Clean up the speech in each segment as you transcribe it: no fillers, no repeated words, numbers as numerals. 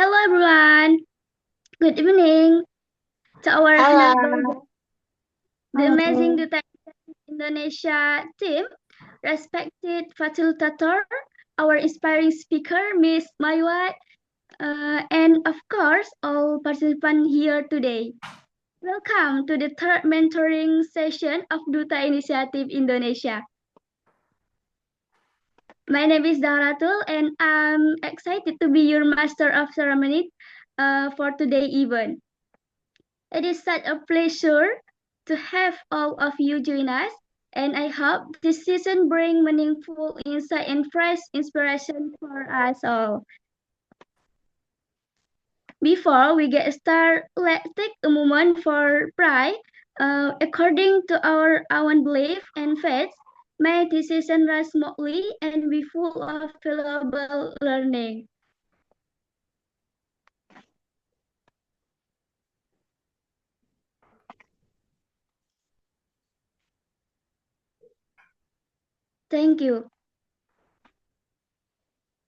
Hello everyone. Good evening to our honorable Halo, the amazing halo. Duta Indonesia team, respected facilitator, our inspiring speaker, Miss Mai White, and of course all participants here today. Welcome to the third mentoring session of Duta Initiative Indonesia. My name is Daratul and I'm excited to be your master of ceremony for today event. It is such a pleasure to have all of you join us, and I hope this season brings meaningful insight and fresh inspiration for us all. Before we get started, let's take a moment for pride. According to our own belief and faith, may this season run smoothly and be full of valuable learning. Thank you.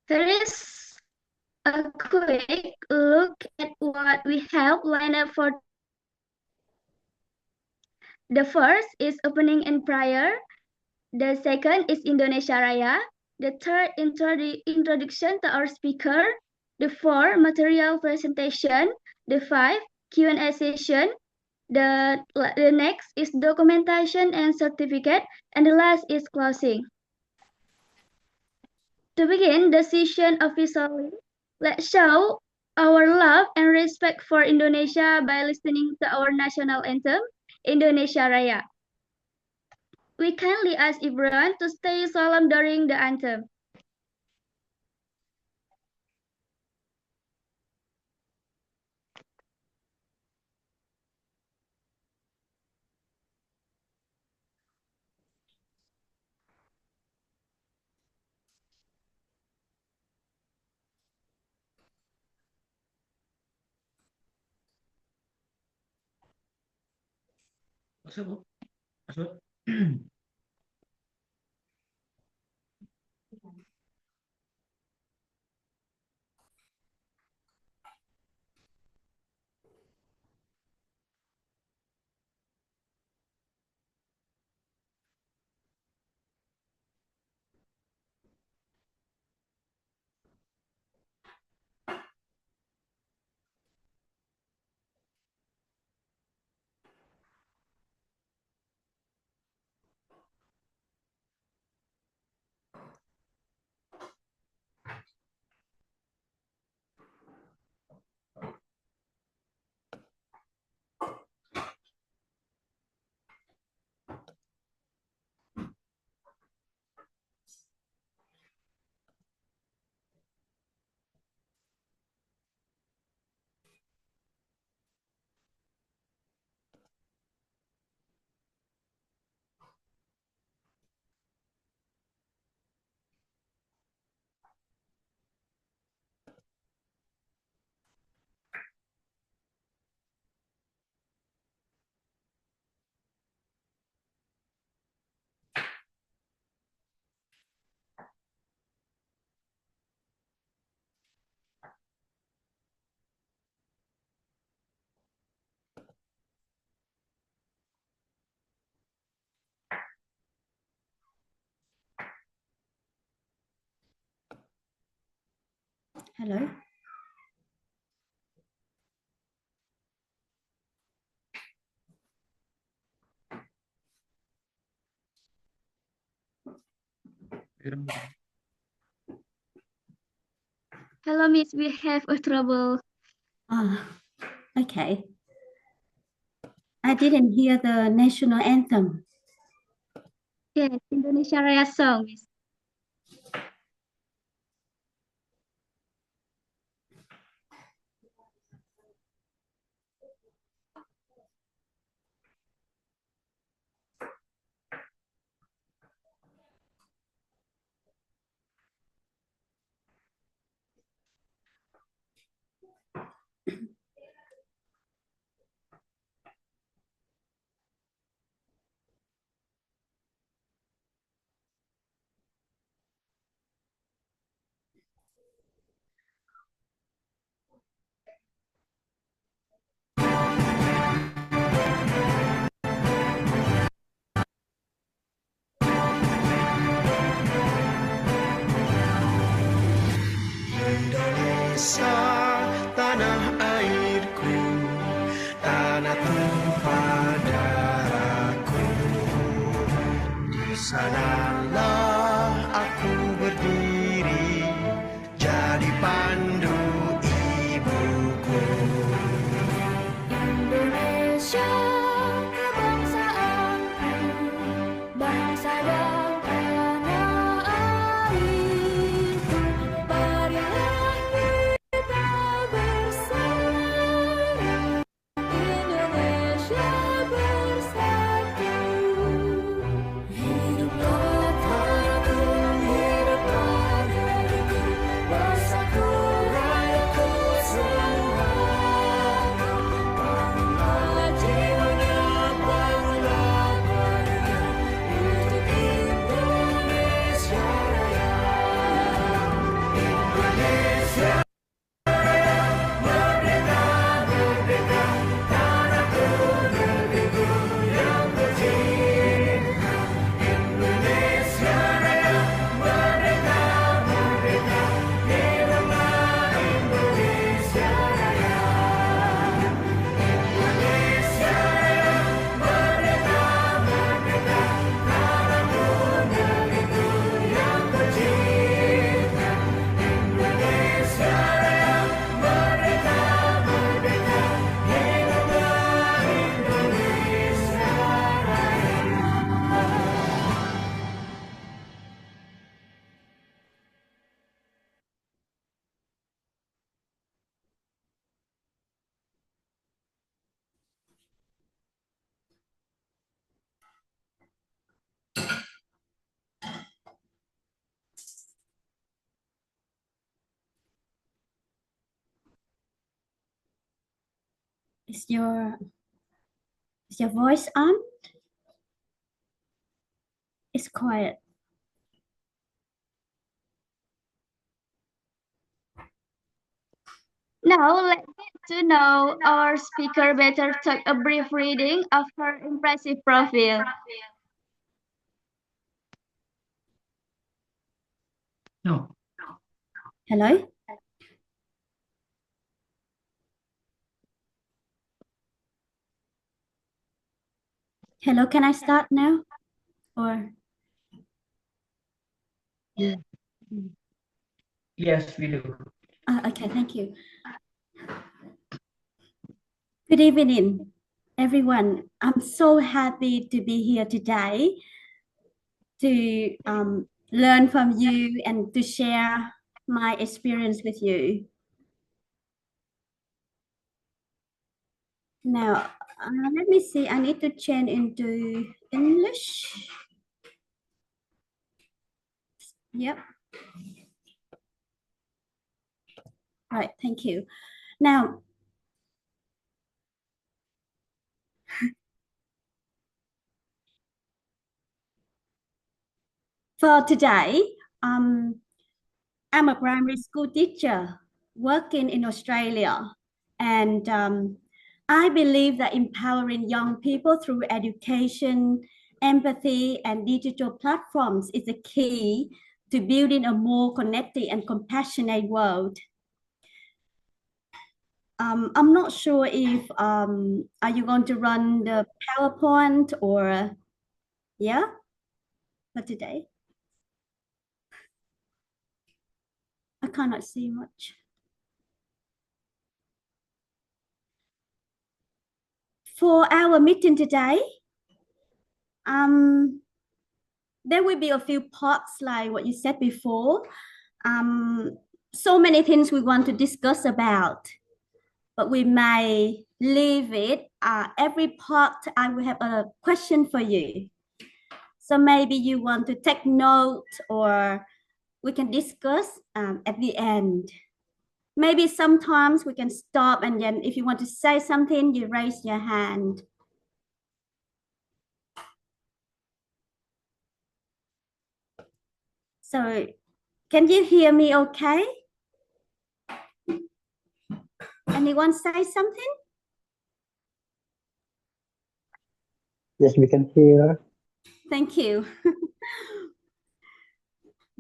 Here is a quick look at what we have lined up for. The first is opening and prayer. The second is Indonesia Raya. The third introduction to our speaker. The fourth material presentation. The five Q&A session. The next is documentation and certificate. And the last is closing. To begin the session officially, let's show our love and respect for Indonesia by listening to our national anthem, Indonesia Raya. We kindly ask everyone to stay solemn during the anthem. Masuk, Bu. Masuk. Hello. Hello, Miss. We have a trouble. Ah, okay. I didn't hear the national anthem. Yes, Indonesia Raya song, Miss. Sadarlah aku berdiri jadi pandu ibuku. Indonesia kebangsaanku, bangsa dan tanah airku. Marilah kita bersama, Indonesia bersatu. Hiduplah tanahku, hiduplah negeriku, bangsaku, rakyatku semua. Bangunlah jiwanya, bangunlah badannya untuk Indonesia Raya. Indonesia merdeka, merdeka, tanahku, negeriku yang tercinta. Indonesia Raya, merdeka, merdeka, hiduplah Indonesia Raya. Indonesia Raya, merdeka, merdeka, tanahku, negeriku yang tercinta. Indonesia Raya, merdeka, merdeka, hiduplah Indonesia Raya. Is your voice on? It's quiet. Now let's get to know our speaker better. Take a brief reading of her impressive profile. No. Hello? Hello, can I start now? Or Yes, we do. okay, thank you. Good evening, everyone. I'm so happy to be here today to learn from you and to share my experience with you. Now, let me see. I need to change into English. Yep. Right, thank you. Now, for today, I'm a primary school teacher working in Australia, and I believe that empowering young people through education, empathy, and digital platforms is the key to building a more connected and compassionate world. I'm not sure if are you going to run the PowerPoint or yeah for today? I cannot see much. For our meeting today, there will be a few parts like what you said before. So many things we want to discuss about, but we may leave it. Every part, I will have a question for you. So maybe you want to take note, or we can discuss at the end. Maybe sometimes we can stop, and then if you want to say something, you raise your hand. So can you hear me okay? Anyone say something? Yes, we can hear. Thank you.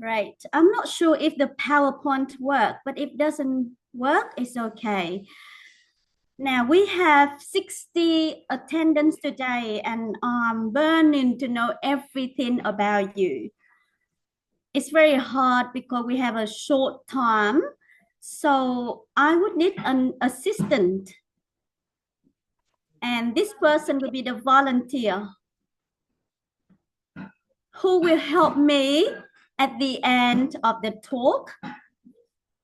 Right. I'm not sure if the PowerPoint works, but if it doesn't work, it's okay. Now we have 60 attendants today, and I'm burning to know everything about you. It's very hard because we have a short time. So I would need an assistant. And this person will be the volunteer who will help me at the end of the talk.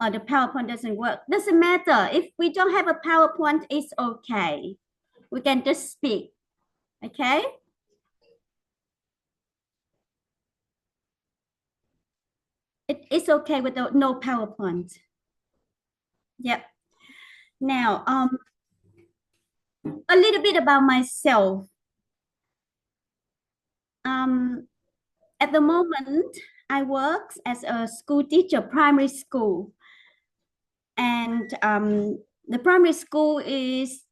Or the PowerPoint doesn't work. Doesn't matter. If we don't have a PowerPoint, it's okay. We can just speak. Okay? It's okay with no PowerPoint. Yep. Now, a little bit about myself. At the moment, I work as a school teacher, primary school. And the primary school is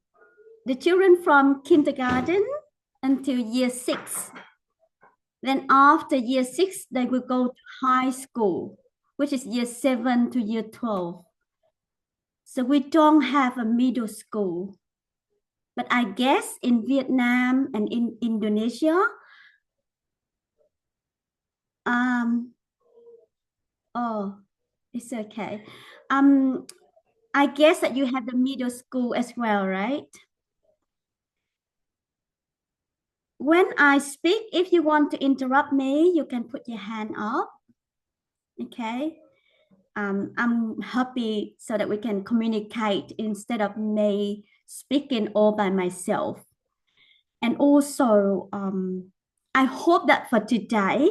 the children from kindergarten until year 6. Then after year 6, they will go to high school, which is year 7 to year 12. So we don't have a middle school. But I guess in Vietnam and in Indonesia, oh, it's okay. I guess that you have the middle school as well, right? When I speak, if you want to interrupt me, you can put your hand up. Okay. I'm happy so that we can communicate instead of me speaking all by myself. And also, I hope that for today,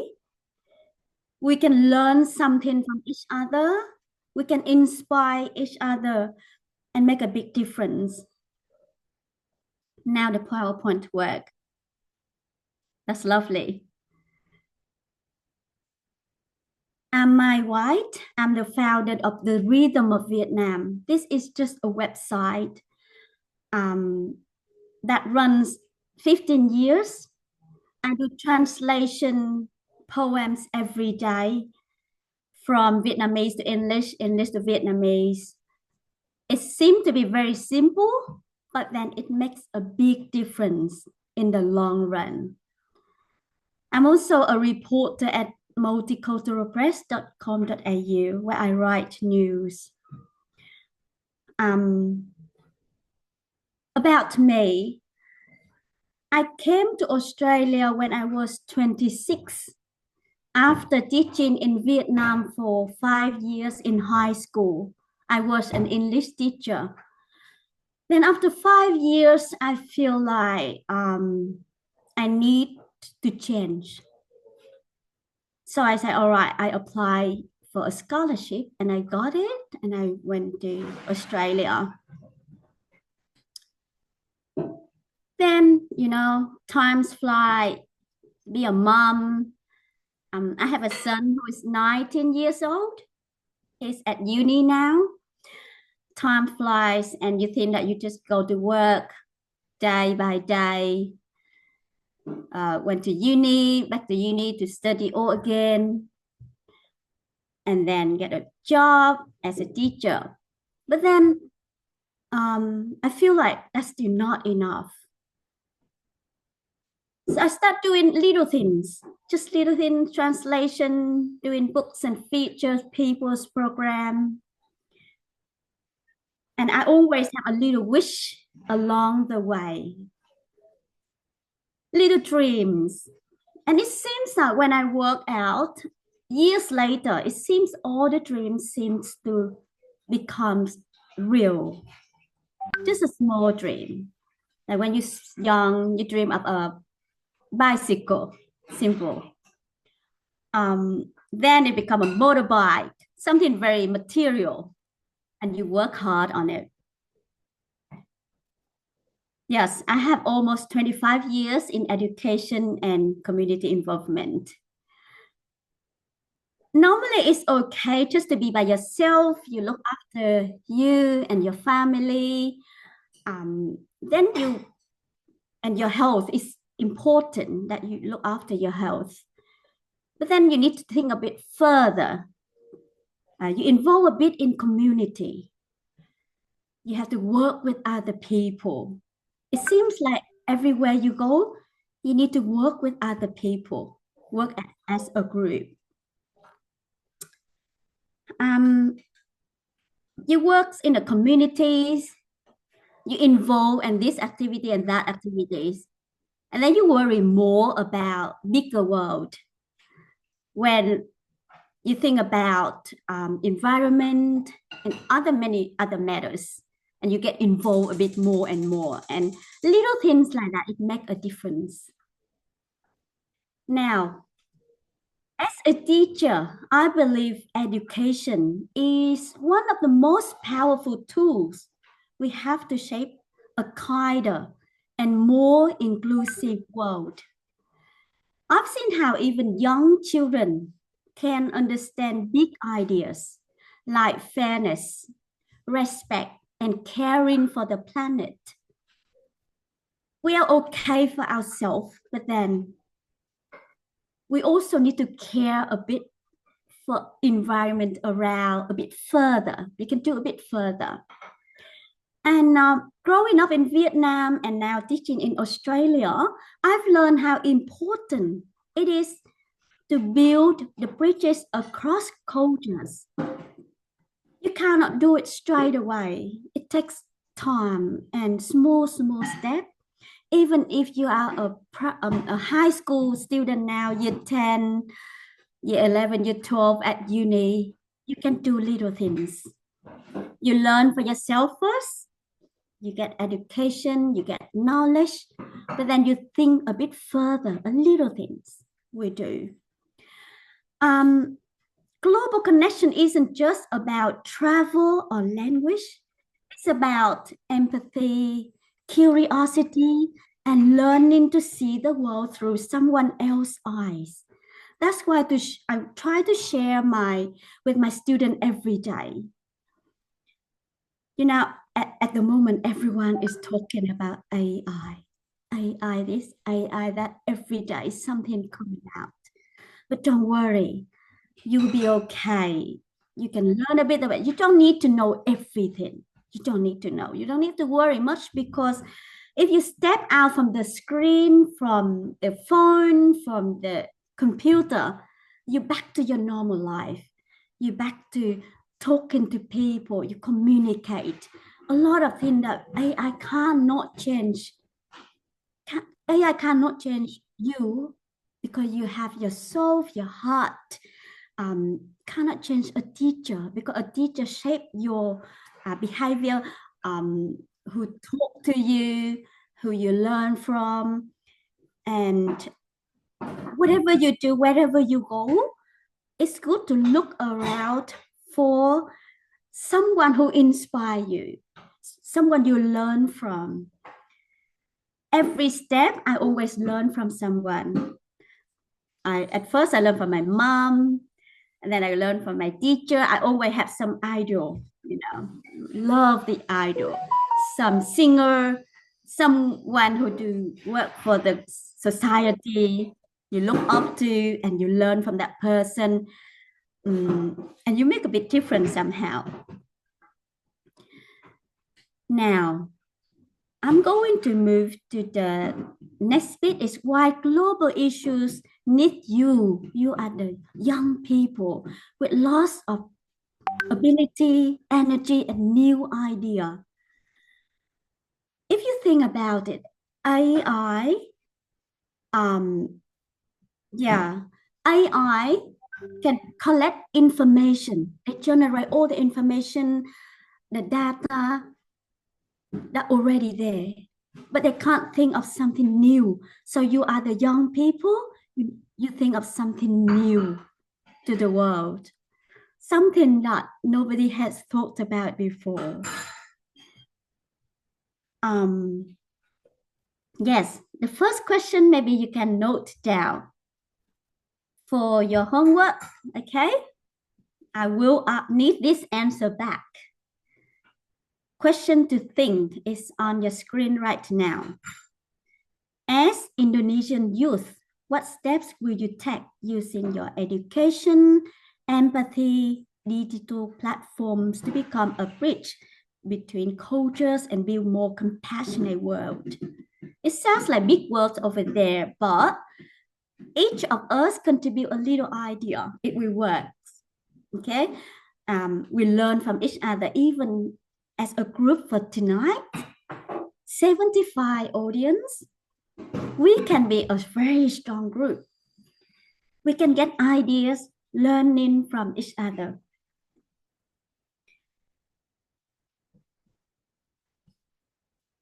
we can learn something from each other. We can inspire each other and make a big difference. Now the PowerPoint work. That's lovely. I'm Mai White. I'm the founder of the Rhythm of Vietnam. This is just a website that runs 15 years. I do translation poems every day from Vietnamese to English, English to Vietnamese. It seems to be very simple, but then it makes a big difference in the long run. I'm also a reporter at multiculturalpress.com.au where I write news. About me, I came to Australia when I was 26 after teaching in Vietnam for 5 years in high school. I was an English teacher. Then after 5 years, I feel like I need to change. So I said, all right, I apply for a scholarship and I got it and I went to Australia. Then, times fly, be a mom. I have a son who is 19 years old. He's at uni now. Time flies and you think that you just go to work day by day. Went to uni, back to uni to study all again. And then get a job as a teacher. But then I feel like that's still not enough. So I start doing little things, just little things, translation, doing books and features, people's program. And I always have a little wish along the way. Little dreams. And it seems that when I work out, years later, it seems all the dreams seems to become real. Just a small dream. Like when you're young, you dream of a bicycle, simple. Then it become a motorbike, something very material, and you work hard on it. Yes, I have almost 25 years in education and community involvement. Normally, it's okay just to be by yourself. You look after you and your family. Then your health is important that you look after your health. But then you need to think a bit further. You involve a bit in community. You have to work with other people. It seems like everywhere you go, you need to work with other people, work as a group. You work in the communities, you involve in this activity and that activities, and then you worry more about bigger world. When you think about environment and many other matters, and you get involved a bit more and more, and little things like that, it make a difference. Now, as a teacher, I believe education is one of the most powerful tools we have to shape a kinder and more inclusive world. I've seen how even young children can understand big ideas like fairness, respect, and caring for the planet. We are okay for ourselves, but then we also need to care a bit for environment around a bit further. We can do a bit further. And growing up in Vietnam and now teaching in Australia, I've learned how important it is to build the bridges across cultures. You cannot do it straight away. It takes time and small steps. Even if you are a high school student now, year 10, year 11, year 12 at uni, you can do little things. You learn for yourself first. You get education, you get knowledge, but then you think a bit further, a little things we do. Global connection isn't just about travel or language. It's about empathy, curiosity, and learning to see the world through someone else's eyes. That's why I try to share with my student every day. You know, at the moment, everyone is talking about AI. AI this, AI that, every day something coming out. But don't worry, you'll be okay. You can learn a bit of it. You don't need to know everything. You don't need to know. You don't need to worry much, because if you step out from the screen, from the phone, from the computer, you're back to your normal life. You're back to talking to people. You communicate. A lot of things that AI cannot change. AI cannot change you, because you have your soul, your heart. Cannot change a teacher, because a teacher shapes your behavior, who talk to you, who you learn from, and whatever you do, wherever you go, it's good to look around for someone who inspires you, someone you learn from. Every step, I always learn from someone. At first, I learned from my mom, and then I learned from my teacher. I always have some idol, love the idol, some singer, someone who do work for the society you look up to, and you learn from that person, and you make a bit different somehow. Now, I'm going to move to the next bit, is why global issues need you. You are the young people with lots of ability, energy, and new idea. If you think about it, AI can collect information. It generate all the information, the data that already there, but they can't think of something new. So you are the young people, you think of something new to the world, something that nobody has thought about before. Yes, the first question, maybe you can note down for your homework, okay? I will need this answer back. Question to think is on your screen right now. As Indonesian youth, what steps will you take using your education, empathy, digital platforms to become a bridge between cultures and build more compassionate world. It sounds like big words over there, but each of us contribute a little idea. It will work. Okay. We learn from each other, even as a group for tonight. 75 audience. We can be a very strong group. We can get ideas, learning from each other.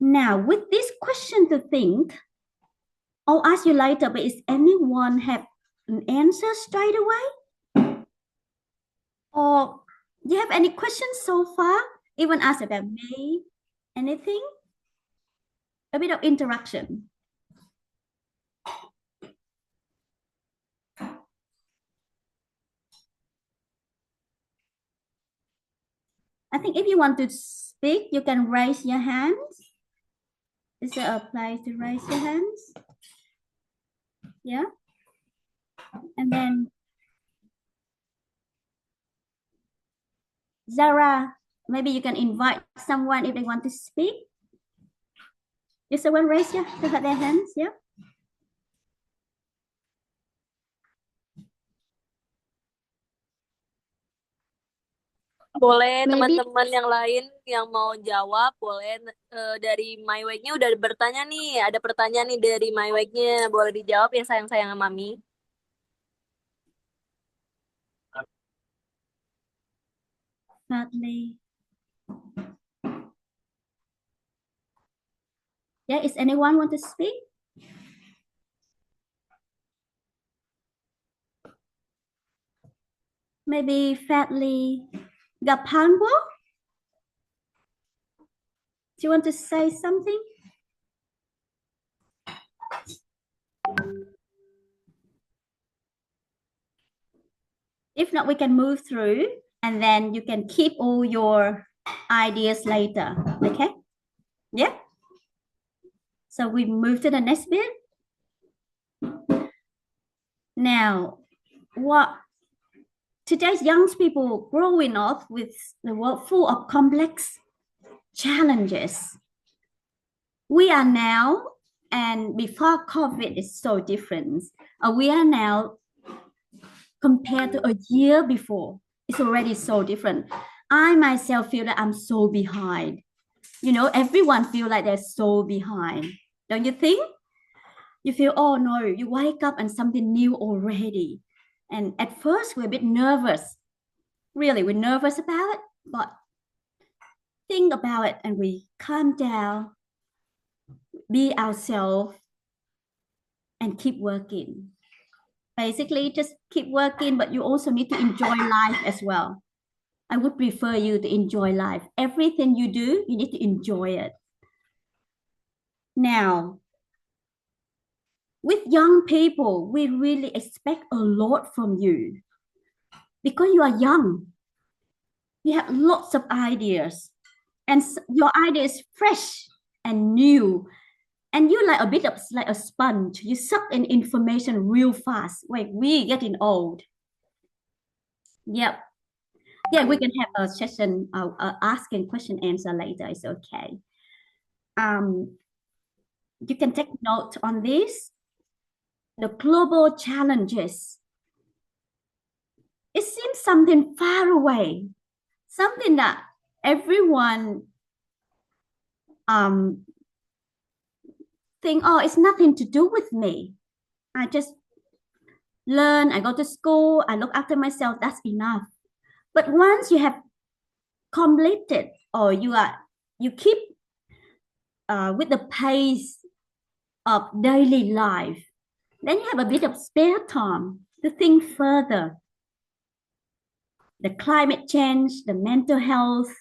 Now, with this question to think, I'll ask you later, but is anyone have an answer straight away? Or do you have any questions so far? Even ask about me, anything? A bit of interaction. I think if you want to speak, you can raise your hands. Is there a place to raise your hands? Yeah. And then Zara, maybe you can invite someone if they want to speak. If someone raise their hands, yeah. Boleh Maybe teman-teman yang lain yang mau jawab, boleh dari Mai White-nya udah bertanya nih, ada pertanyaan nih dari Mai White-nya, boleh dijawab ya sayang-sayang Mami. Thirdly, yeah, is anyone want to speak? Maybe Fadli Gapanbo? Do you want to say something? If not, we can move through and then you can keep all your ideas later, okay? Yeah? So we move to the next bit. Now, what today's young people growing up with the world full of complex challenges. We are now, and before COVID is so different. We are now compared to a year before. It's already so different. I myself feel that I'm so behind. You know, everyone feel like they're so behind. Don't you think? You feel, oh no, you wake up and something new already. And at first we're a bit nervous. Really, we're nervous about it, but think about it and we calm down, be ourselves, and keep working. Basically, just keep working, but you also need to enjoy life as well. I would prefer you to enjoy life. Everything you do, you need to enjoy it. Now, with young people, we really expect a lot from you because you are young. You have lots of ideas and your idea is fresh and new. And you like a bit of like a sponge. You suck in information real fast. Wait, we getting old. Yep. Yeah, we can have a session asking question answer later. It's okay. You can take note on this. The global challenges. It seems something far away, something that everyone think, oh, it's nothing to do with me. I just learn, I go to school, I look after myself, that's enough. But once you have completed or you keep with the pace of daily life, then you have a bit of spare time to think further. The climate change, the mental health,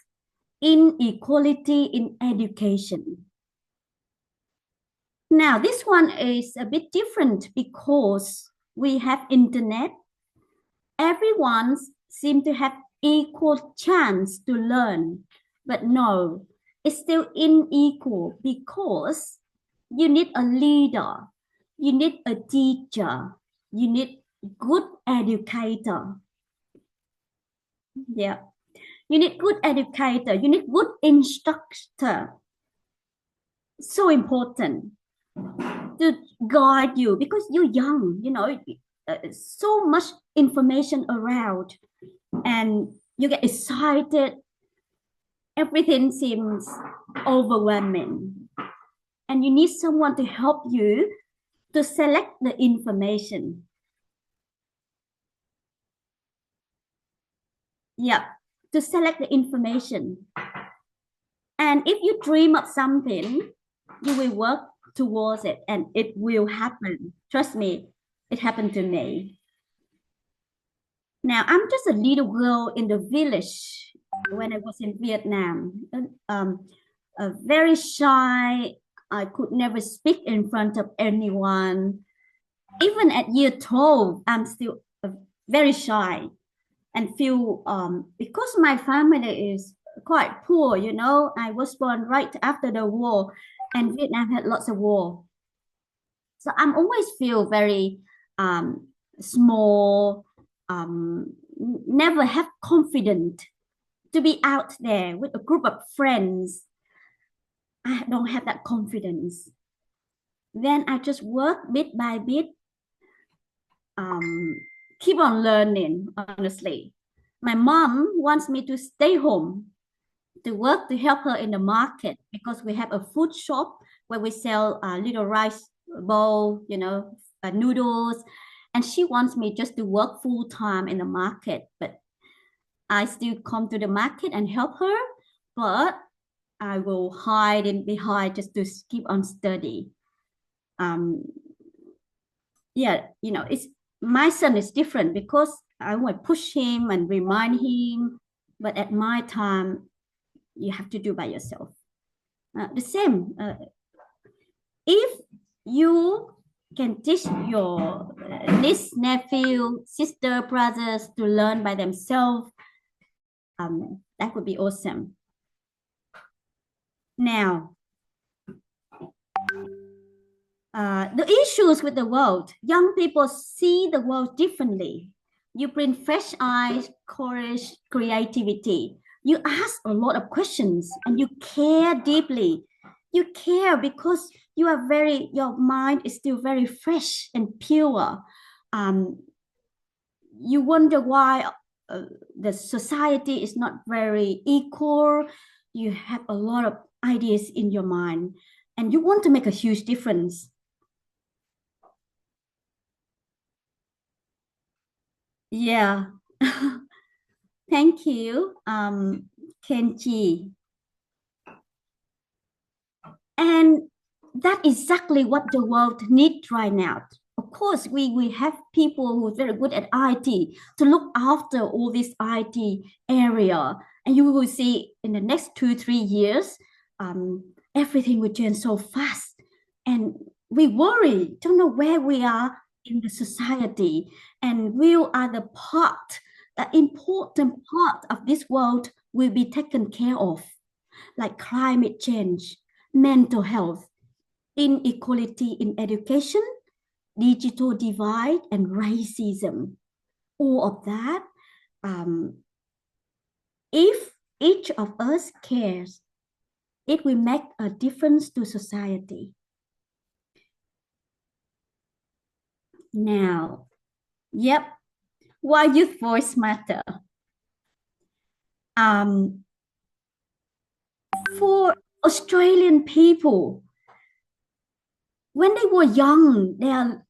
inequality in education. Now, this one is a bit different because we have internet. Everyone seems to have equal chance to learn, but no, it's still unequal because you need a leader, you need a teacher, you need good educator. Yeah. You need good educator. You need good instructor. So important to guide you because you're young, you know, so much information around and you get excited. Everything seems overwhelming. And you need someone to help you to select the information. Yeah, to select the information. And if you dream of something, you will work towards it and it will happen. Trust me, it happened to me. Now, I'm just a little girl in the village when I was in Vietnam. Very shy. I could never speak in front of anyone. Even at year 12, I'm still very shy and feel because my family is quite poor, you know. I was born right after the war and Vietnam had lots of war. So I'm always feel very small, never have confidence to be out there with a group of friends. I don't have that confidence. Then I just work bit by bit, keep on learning, honestly. My mom wants me to stay home to work to help her in the market because we have a food shop where we sell little rice bowl, you know, noodles. And she wants me just to work full time in the market, but I still come to the market and help her, but I will hide in behind just to keep on study. Yeah, you know, it's my son is different because I want to push him and remind him, but at my time, you have to do by yourself. The same, if you can teach your niece, nephew, sister, brothers to learn by themselves, that would be awesome. Now, the issues with the world, young people see the world differently. You bring fresh eyes, courage, creativity. You ask a lot of questions and you care deeply. You care because you are your mind is still very fresh and pure. You wonder why the society is not very equal. You have a lot of ideas in your mind and you want to make a huge difference. Yeah. Thank you, Kenji. And that's exactly what the world needs right now. Of course, we have people who are very good at IT to look after all this IT area. And you will see in the next 2-3 years, everything will change so fast. And we worry, don't know where we are in the society. And we are the important part of this world will be taken care of, like climate change, mental health, inequality in education, digital divide, and racism. All of that, if each of us cares, it will make a difference to society. Now, yep, why youth voice matter? For Australian people, when they were young, they are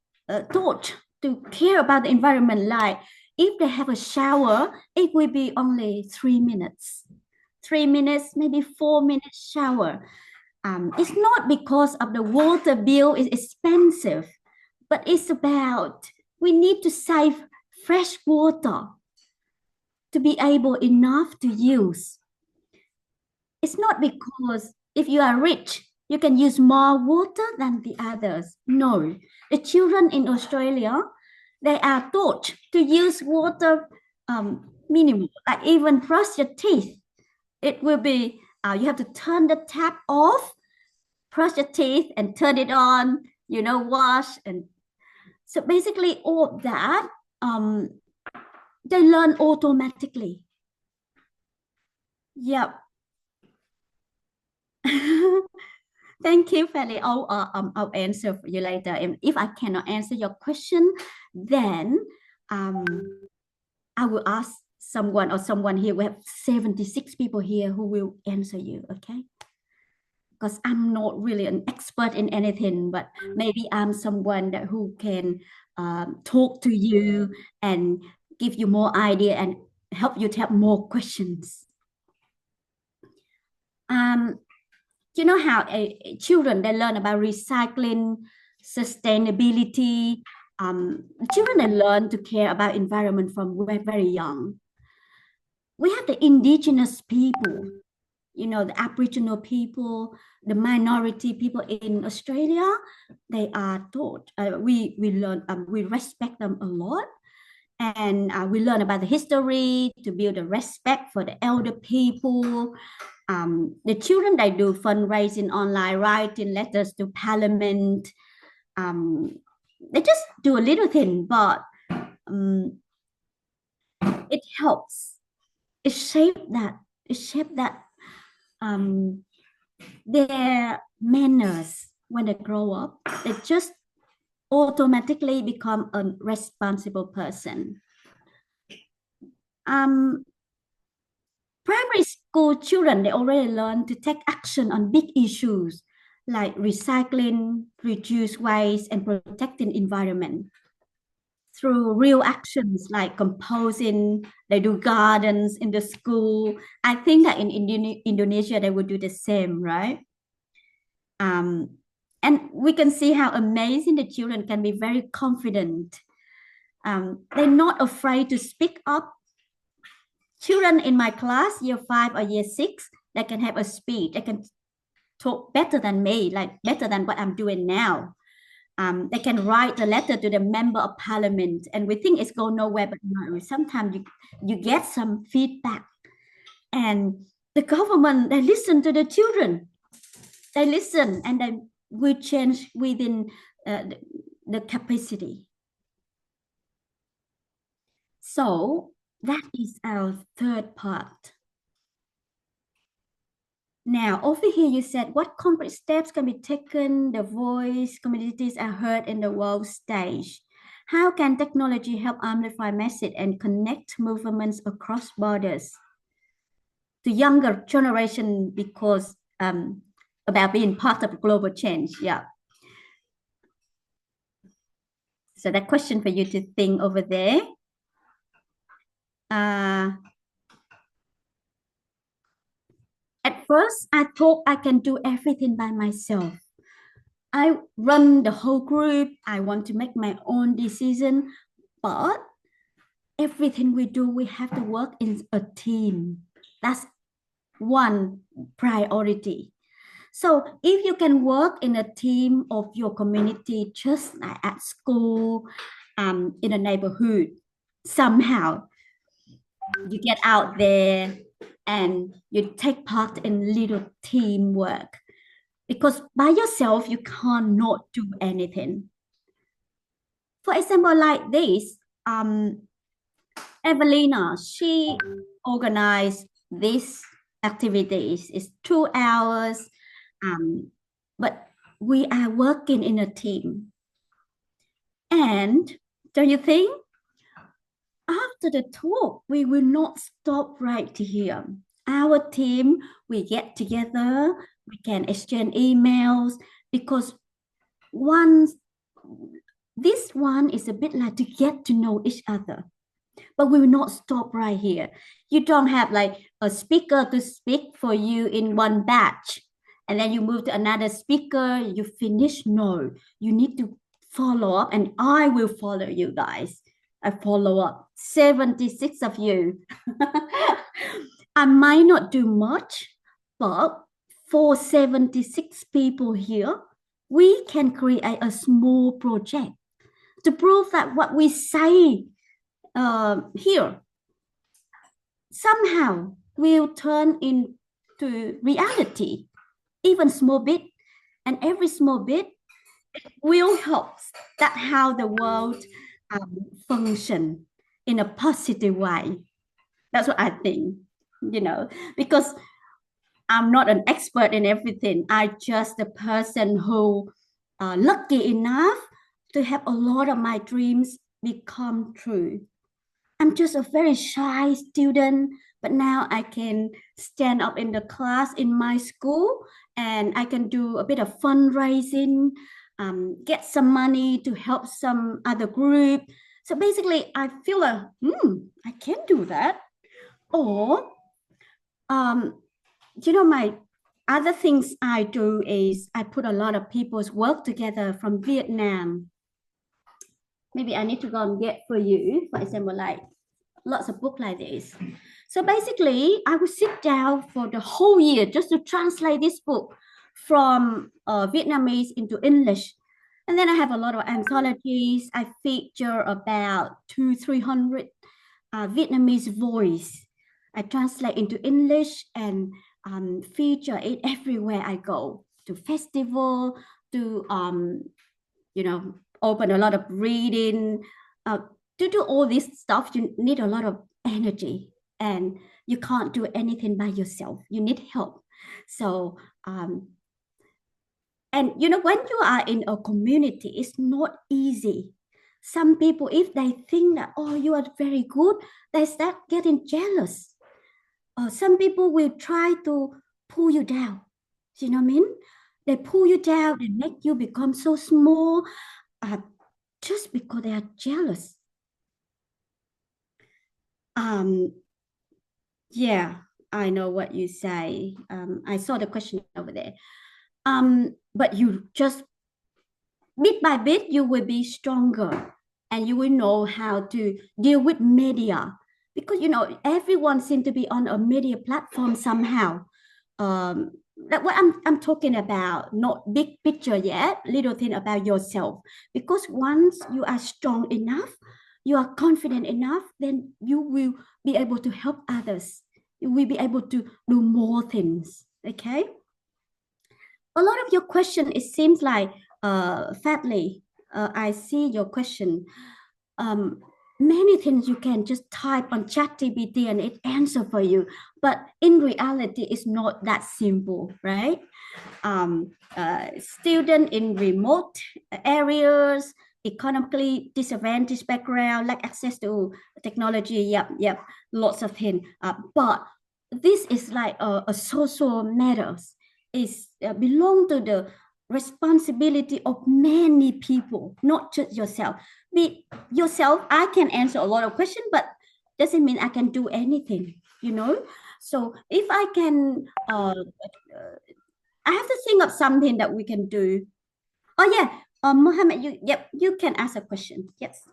taught to care about the environment. Like if they have a shower, it will be only 3 minutes. 3 minutes, maybe 4 minutes shower. It's not because of the water bill is expensive, but it's about we need to save fresh water to be able enough to use. It's not because if you are rich, you can use more water than the others. No, the children in Australia, they are taught to use water minimum, like even brush your teeth. It will be, you have to turn the tap off, brush your teeth and turn it on, you know, wash. And so basically all that, they learn automatically. Yep. Thank you, Feli. I'll answer for you later. And if I cannot answer your question, then I will ask someone here. We have 76 people here who will answer you, okay? Because I'm not really an expert in anything, but maybe I'm someone that who can talk to you and give you more idea and help you to have more questions. You know how children, they learn about recycling, sustainability. Children, they learn to care about environment from very young. We have the indigenous people, you know, the Aboriginal people, the minority people in Australia. They are taught. We learn. We respect them a lot, and we learn about the history to build a respect for the elder people. The children, they do fundraising online, writing letters to Parliament. They just do a little thing, but it helps. It shaped that. Their manners when they grow up. They just automatically become a responsible person. Primary school children, they already learn to take action on big issues like recycling, reduce waste, and protecting environment through real actions like composing. They do gardens in the school. I think that in Indonesia, they would do the same, right? And we can see how amazing the children can be, very confident. They're not afraid to speak up. Children in my class, year 5 or year 6, they can have a speech. They can talk better than me, like better than what I'm doing now. They can write a letter to the member of parliament, and we think it's going nowhere, but no, sometimes you get some feedback. And the government, they listen to the children. They listen, and then we change within the capacity. So that is our third part. Now, over here, you said, what concrete steps can be taken? The voice communities are heard in the world stage. How can technology help amplify message and connect movements across borders to younger generation? Because about being part of global change, yeah. So that question for you to think over there. At first, I thought I can do everything by myself. I run the whole group. I want to make my own decision, but everything we do, we have to work in a team. That's one priority. So if you can work in a team of your community, just like at school, in a neighborhood, somehow you get out there and you take part in little teamwork, because by yourself you cannot do anything. For example, like this, Evelina, she organized these activities. It's 2 hours, but we are working in a team. And don't you think, after the talk, we will not stop right here. Our team, we get together, we can exchange emails, because this one is a bit like to get to know each other. But we will not stop right here. You don't have like a speaker to speak for you in one batch, and then you move to another speaker, you finish. No, you need to follow up, and I will follow you guys. I follow up 76 of you. I might not do much, but for 76 people here, we can create a small project to prove that what we say here somehow will turn into reality, even small bit, and every small bit will help. That's how the world function in a positive way. That's what I think. because I'm not an expert in everything. I just a person who lucky enough to have a lot of my dreams become true. I'm just a very shy student, but now I can stand up in the class in my school and I can do a bit of fundraising, get some money to help some other group. So basically, I feel like, I can do that. Or, my other things I do is I put a lot of people's work together from Vietnam. Maybe I need to go and get for you, for example, like lots of books like this. So basically, I would sit down for the whole year just to translate this book from Vietnamese into English. And then I have a lot of anthologies. I feature about 200-300 Vietnamese voice. I translate into English and feature it everywhere I go, to festival, to open a lot of reading. To do all this stuff, you need a lot of energy, and you can't do anything by yourself. You need help. So, and when you are in a community, it's not easy. Some people, if they think that, oh, you are very good, they start getting jealous. Some people will try to pull you down. You know what I mean? They pull you down and make you become so small just because they are jealous. Yeah, I know what you say. I saw the question over there. But you just bit by bit, you will be stronger and you will know how to deal with media, because everyone seems to be on a media platform somehow. That what I'm talking about, not big picture yet, little thing about yourself. Because once you are strong enough, you are confident enough, then you will be able to help others. You will be able to do more things. Okay. A lot of your question, it seems like, Fadli, I see your question. Many things you can just type on ChatGPT and it answer for you, but in reality, it's not that simple, right? Student in remote areas, economically disadvantaged background, lack access to technology. Yep, lots of things. But this is like a social matters. It's belong to the responsibility of many people, not just yourself. Be yourself. I can answer a lot of questions, but doesn't mean I can do anything. So if I can, I have to think of something that we can do. Oh yeah, Mohammed, you can ask a question. Yes.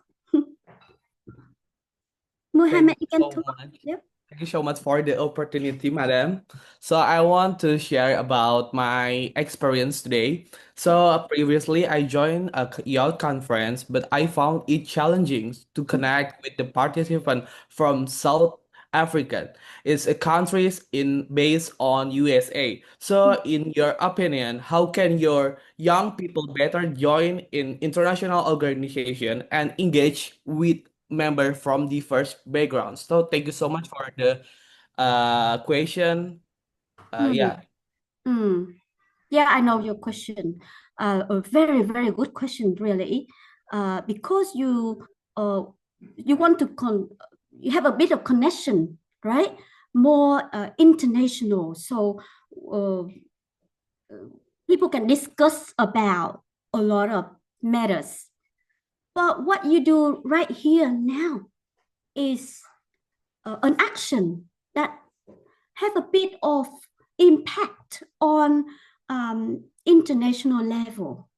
Mohammed, you can talk. Yep. Thank you so much for the opportunity, madam. So I want to share about my experience today. So previously, I joined a youth conference, but I found it challenging to connect with the participant from South Africa. It's a countries based on USA. So in your opinion, how can your young people better join in international organization and engage with member from diverse backgrounds? So thank you so much for the question. Yeah. Yeah, I know your question. A very, very good question, really. Because you want to you have a bit of connection, right? More international, so people can discuss about a lot of matters. But what you do right here now is an action that have a bit of impact on international level.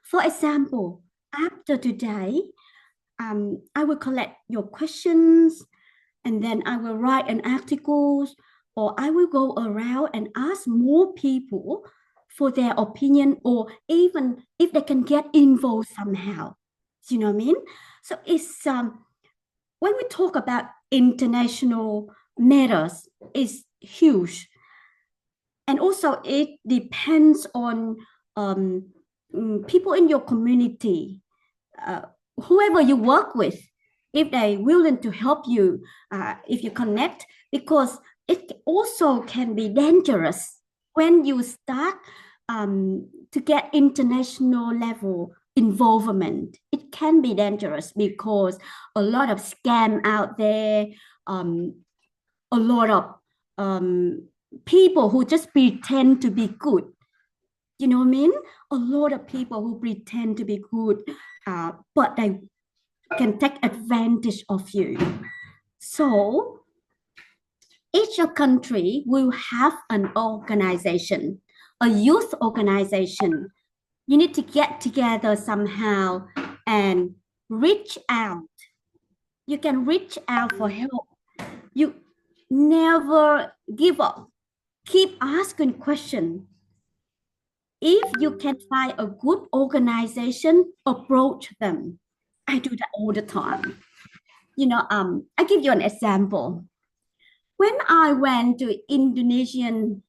For example, after today, I will collect your questions and then I will write an article, or I will go around and ask more people for their opinion, or even if they can get involved somehow. You know what I mean? So it's when we talk about international matters, it's huge. And also it depends on people in your community, whoever you work with, if they're willing to help you, if you connect, because it also can be dangerous when you start to get international level involvement. It can be dangerous because a lot of scam out there, a lot of people who just pretend to be good. You know what I mean? A lot of people who pretend to be good, but they can take advantage of you. So each country will have an organization, a youth organization. You need to get together somehow and reach out. You can reach out for help. You never give up. Keep asking questions. If you can find a good organization, approach them. I do that all the time. I give you an example. When I went to Indonesian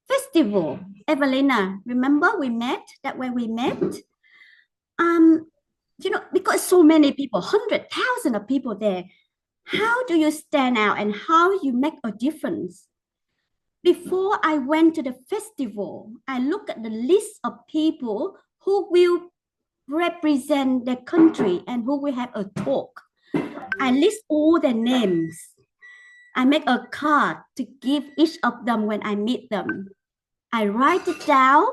festival, Evelina, remember we met? That where we met? Because so many people, 100,000 of people there, how do you stand out and how you make a difference? Before I went to the festival, I looked at the list of people who will represent their country and who will have a talk. I list all their names. I make a card to give each of them when I meet them. I write it down,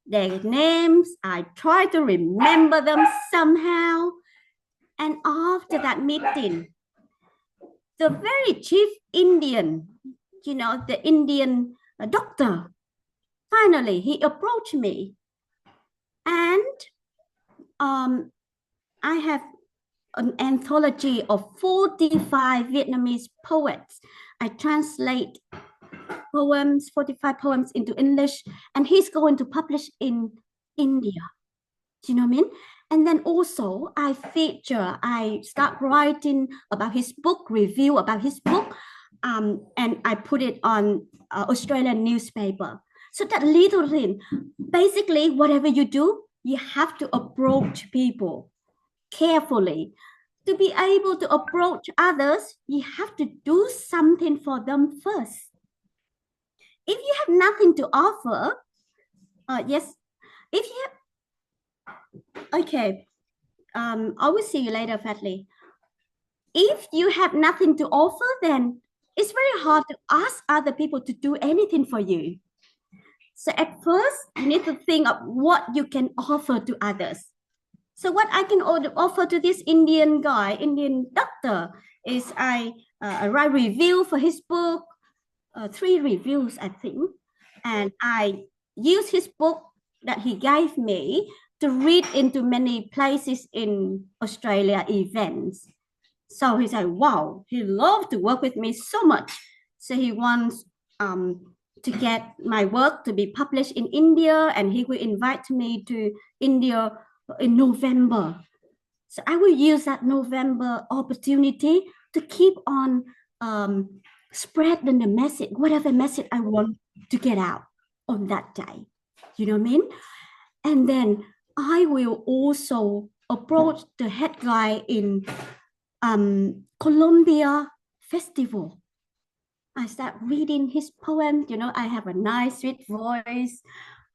their names. I try to remember them somehow. And after that meeting, the very chief Indian, the Indian doctor, finally, he approached me. And I have an anthology of 45 Vietnamese poets. I translate 45 poems into English, and he's going to publish in India. Do you know what I mean? And then also I start writing about his book, review about his book, and I put it on Australian newspaper. So that little thing, basically whatever you do, you have to approach people carefully. To be able to approach others, you have to do something for them first. If you have nothing to offer, yes, if you have, okay, I will see you later, Fatley. If you have nothing to offer, then it's very hard to ask other people to do anything for you. So at first, you need to think of what you can offer to others. So what I can offer to this Indian doctor, is I write review for his book, 3 reviews, I think. And I use his book that he gave me to read into many places in Australia events. So he said, wow, he loved to work with me so much. So he wants to get my work to be published in India, and he will invite me to India in November. So I will use that November opportunity to keep on spreading the message, whatever message I want to get out on that day. You know what I mean? And then I will also approach the head guy in Colombia festival. I start reading his poem. I have a nice sweet voice.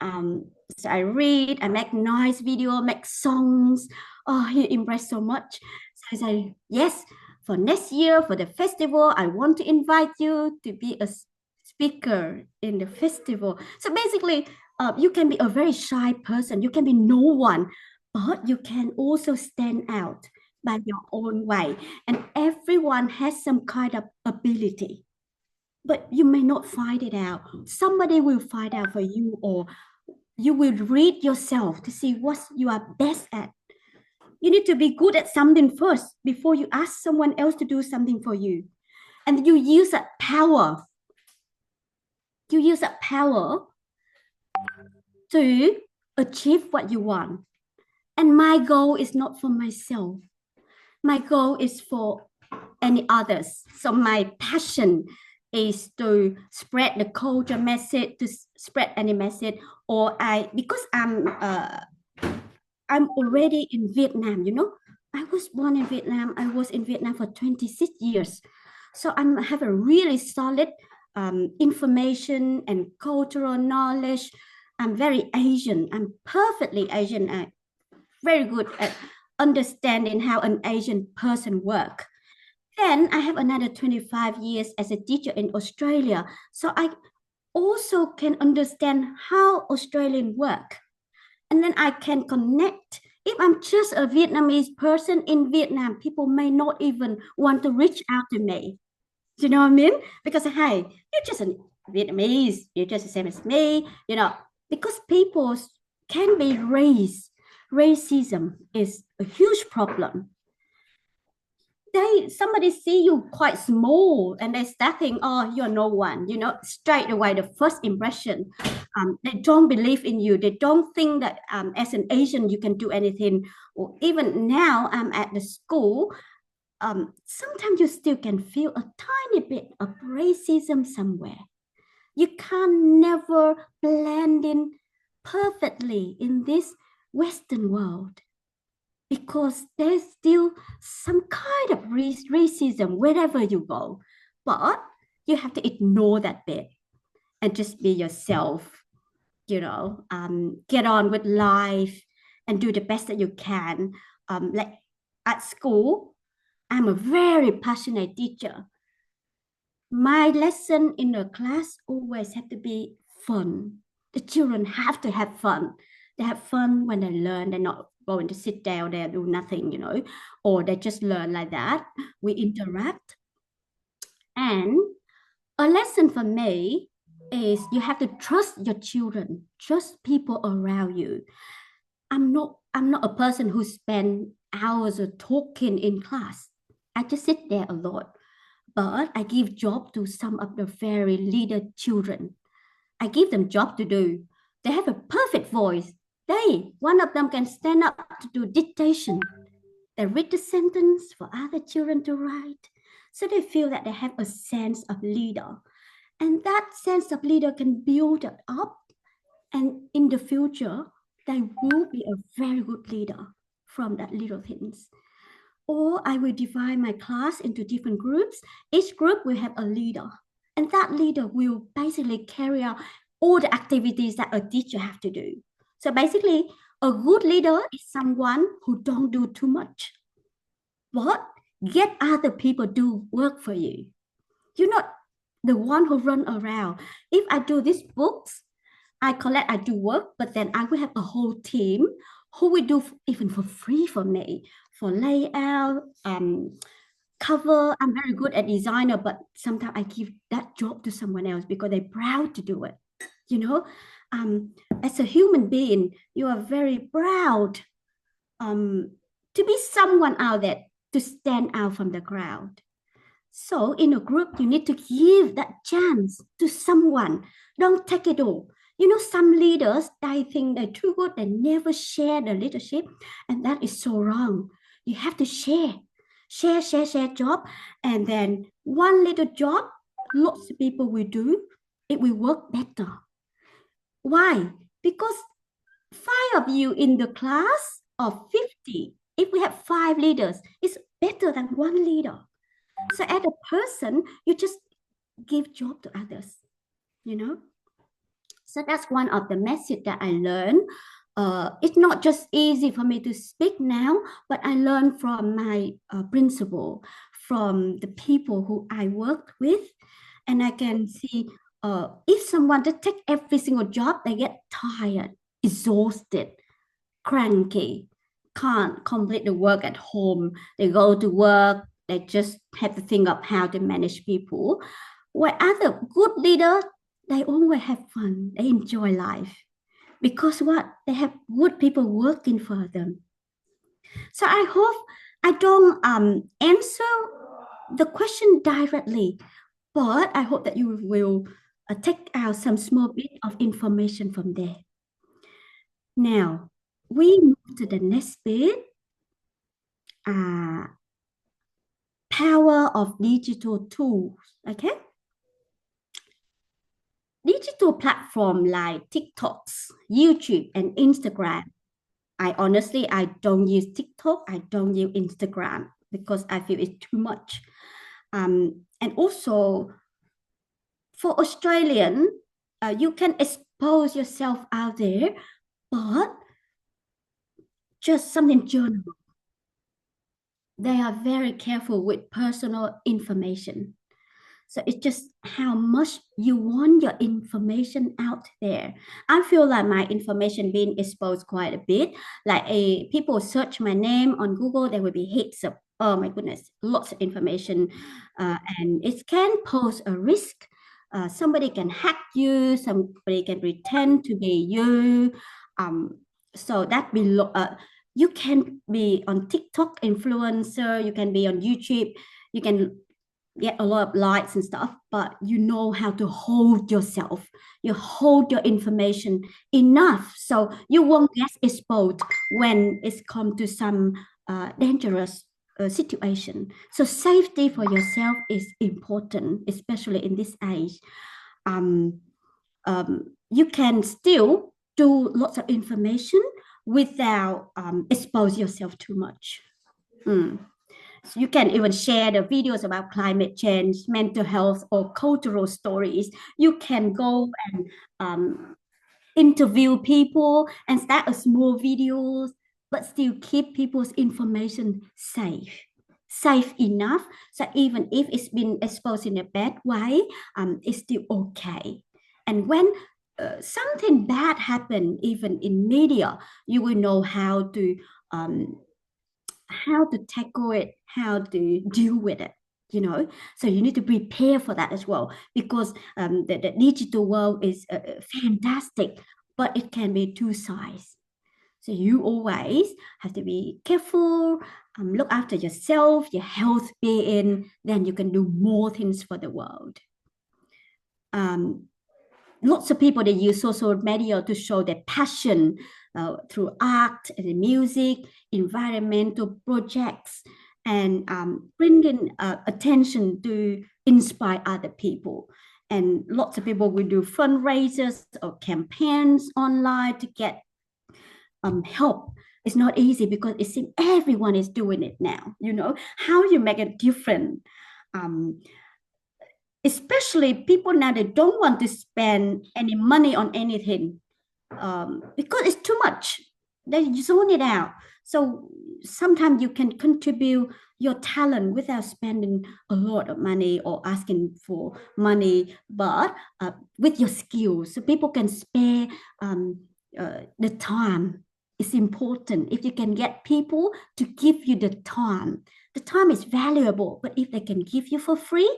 So I read, I make nice video, make songs. Oh, he impressed so much. So I say, yes, for next year, for the festival, I want to invite you to be a speaker in the festival. So basically, you can be a very shy person. You can be no one, but you can also stand out by your own way. And everyone has some kind of ability, but you may not find it out. Somebody will find out for you, or you will read yourself to see what you are best at. You need to be good at something first before you ask someone else to do something for you. And you use that power. You use that power to achieve what you want. And my goal is not for myself. My goal is for any others. So my passion is to spread the culture message, to spread any message, because I'm already in Vietnam, I was born in Vietnam. I was in Vietnam for 26 years. So I have a really solid information and cultural knowledge. I'm very Asian. I'm perfectly Asian. I'm very good at understanding how an Asian person works. Then I have another 25 years as a teacher in Australia. So I also can understand how Australians work. And then I can connect. If I'm just a Vietnamese person in Vietnam, people may not even want to reach out to me. Do you know what I mean? Because, hey, you're just a Vietnamese, you're just the same as me, you know, because people can be raised. Racism is a huge problem. Somebody see you quite small and they start thinking, oh, you're no one, you know, straight away, the first impression. They don't believe in you. They don't think that as an Asian you can do anything. Or even now I'm at the school, sometimes you still can feel a tiny bit of racism somewhere. You can never blend in perfectly in this Western world because there's still some kind of racism wherever you go. But you have to ignore that bit and just be yourself, you know, get on with life and do the best that you can. Like at school, I'm a very passionate teacher. My lesson in the class always have to be fun. The children have to have fun. They have fun when they learn. They're not going to sit down there, do nothing, you know, or they just learn like that. We interact. And a lesson for me is you have to trust your children, trust people around you. I'm not a person who spend hours of talking in class. I just sit there a lot. But I give job to some of the very leader children. I give them job to do. They have a perfect voice. One of them can stand up to do dictation. They read the sentence for other children to write. So they feel that they have a sense of leader. And that sense of leader can build it up. And in the future, they will be a very good leader from that little things. Or I will divide my class into different groups. Each group will have a leader. And that leader will basically carry out all the activities that a teacher have to do. So basically, a good leader is someone who don't do too much, but get other people do work for you. You're not the one who run around. If I do these books, I do work, but then I will have a whole team who will do even for free for me, for layout, cover. I'm very good at designer, but sometimes I give that job to someone else because they're proud to do it. You know, as a human being, you are very proud to be someone out there, to stand out from the crowd. So in a group, you need to give that chance to someone. Don't take it all. You know, some leaders, they think they're too good. They never share the leadership. And that is so wrong. You have to share job. And then one little job, lots of people will do. It will work better. Why? Because 5 of you in the class of 50, if we have 5 leaders, it's better than 1 leader. So as a person, you just give job to others, you know. So that's one of the message that I learned. It's not just easy for me to speak now, but I learned from my principal, from the people who I worked with, and I can see if someone to take every single job, they get tired, exhausted, cranky, can't complete the work at home. They go to work, they just have to think of how to manage people. While other good leaders, they always have fun, they enjoy life. Because what? They have good people working for them. So I hope I don't answer the question directly, but I hope that you will take out some small bit of information from there. Now, we move to the next bit. Power of digital tools, okay? Digital platform like TikToks, YouTube, and Instagram. I don't use TikTok. I don't use Instagram because I feel it's too much. And also for Australian, you can expose yourself out there, but just something general. They are very careful with personal information. So it's just how much you want your information out there. I feel like my information being exposed quite a bit. Like people search my name on Google, there will be hits of, oh my goodness, lots of information. And it can pose a risk. Somebody can hack you, somebody can pretend to be you. So that you can be on TikTok influencer, you can be on YouTube, you can get a lot of likes and stuff, but you know how to hold yourself. You hold your information enough so you won't get exposed when it's come to some dangerous situation. So safety for yourself is important, especially in this age. You can still do lots of information without expose yourself too much. So you can even share the videos about climate change, mental health, or cultural stories. You can go and interview people and start a small videos, but still keep people's information safe enough. So even if it's been exposed in a bad way, it's still okay. And when something bad happen, even in media, you will know how to tackle it, how to deal with it, so you need to prepare for that as well, because the digital world is fantastic, but it can be two sides. So you always have to be careful, look after yourself, your health being, then you can do more things for the world. Lots of people, they use social media to show their passion through art and music, environmental projects, and bringing attention to inspire other people. And lots of people will do fundraisers or campaigns online to get help. It's not easy because it seems everyone is doing it now. How you make a difference. Especially people now, they don't want to spend any money on anything because it's too much. They zone it out. So sometimes you can contribute your talent without spending a lot of money or asking for money, but with your skills. So people can spare the time. It's important. If you can get people to give you the time is valuable, but if they can give you for free,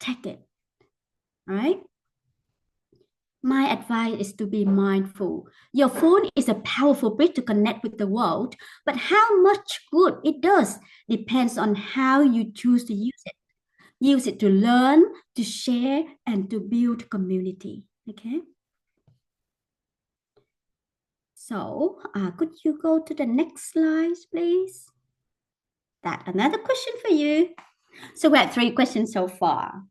take it. All right. My advice is to be mindful. Your phone is a powerful bridge to connect with the world, but how much good it does depends on how you choose to use it. Use it to learn, to share, and to build community. Okay. So could you go to the next slide, please? That's another question for you. So we have 3 questions so far.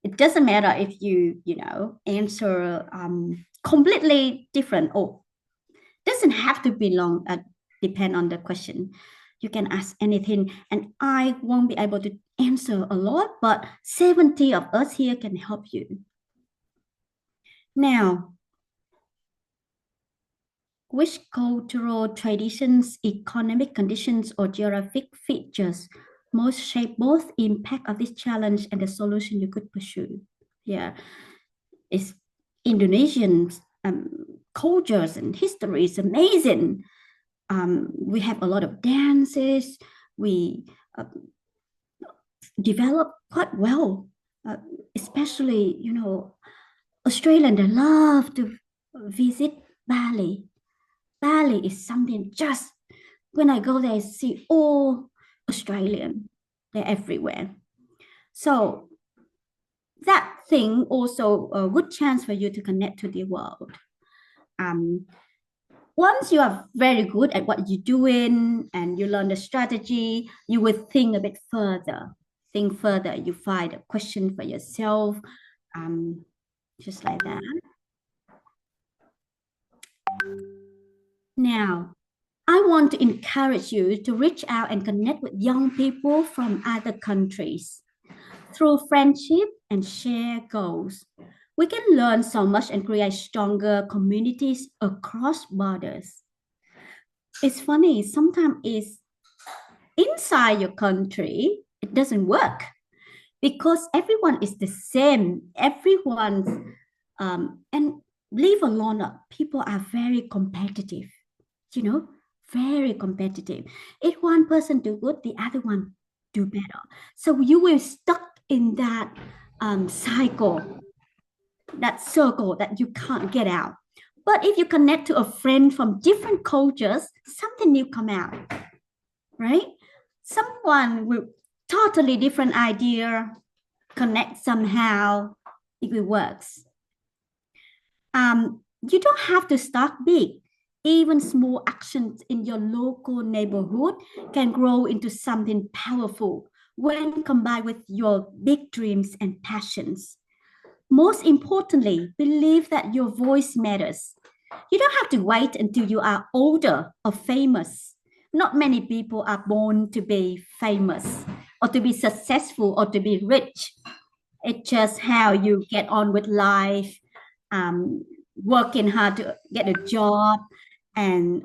It doesn't matter if you answer completely different, or doesn't have to be long, depend on the question. You can ask anything, and I won't be able to answer a lot, but 70 of us here can help you. Now, which cultural traditions, economic conditions, or geographic features most shape both impact of this challenge and the solution you could pursue? Yeah, it's Indonesian cultures and history is amazing. We have a lot of dances. We develop quite well, especially Australians, they love to visit Bali. Bali is something, just when I go there, I see all Australian. They're everywhere. So that thing also a good chance for you to connect to the world. Once you are very good at what you're doing and you learn the strategy, you will think a bit further. Think further. You find a question for yourself, just like that. Now, I want to encourage you to reach out and connect with young people from other countries. Through friendship and shared goals, we can learn so much and create stronger communities across borders. It's funny, sometimes it's inside your country, it doesn't work because everyone is the same. Everyone's, and leave alone, people are very competitive, very competitive. If one person do good, the other one do better. So you will stuck in that cycle, that circle that you can't get out. But if you connect to a friend from different cultures, something new come out, right? Someone with totally different idea connect somehow, it will works. You don't have to start big. Even small actions in your local neighborhood can grow into something powerful when combined with your big dreams and passions. Most importantly, believe that your voice matters. You don't have to wait until you are older or famous. Not many people are born to be famous or to be successful or to be rich. It's just how you get on with life, working hard to get a job and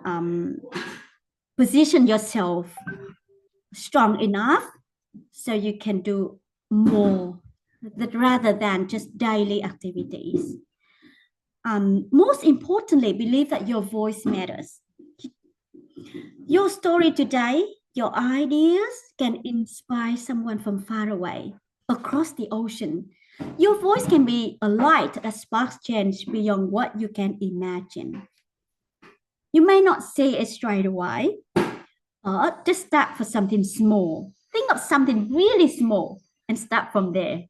position yourself strong enough so you can do more rather than just daily activities. Most importantly, believe that your voice matters. Your story today, your ideas can inspire someone from far away, across the ocean. Your voice can be a light that sparks change beyond what you can imagine. You may not say it straight away, but just start for something small. Think of something really small and start from there.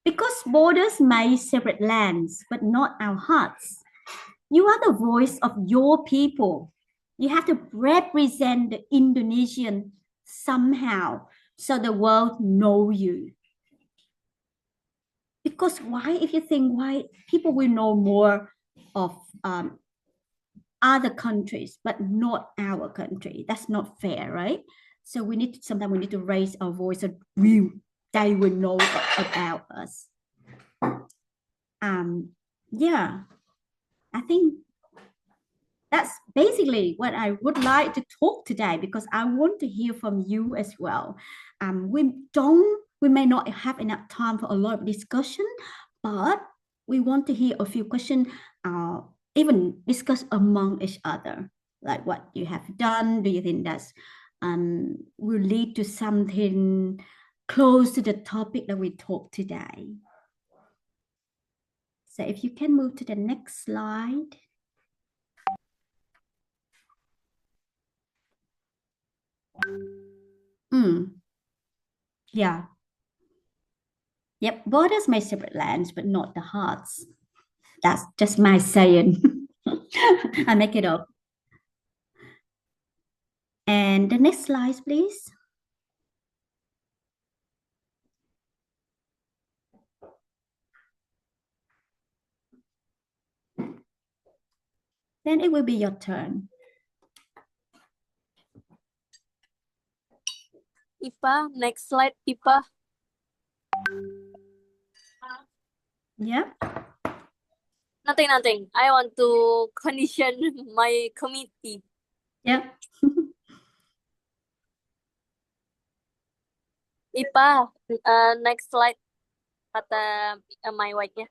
Because borders may separate lands, but not our hearts. You are the voice of your people. You have to represent the Indonesian somehow so the world know you. Because why, if you think why people will know more of other countries, but not our country, that's not fair, right? So sometimes we need to raise our voice and they will know about us. Yeah, I think that's basically what I would like to talk today because I want to hear from you as well. We may not have enough time for a lot of discussion, but we want to hear a few questions, even discuss among each other, like what you have done. Do you think that's will lead to something close to the topic that we talked today? So if you can move to the next slide. Yeah. Yep, borders may separate lands, but not the hearts. That's just my saying. I make it up. And the next slide, please. Then it will be your turn. Ipa, next slide, Ipa. Yeah. Nothing. I want to condition my committee. Yeah. Ipa, next slide. Kata Mai White-nya.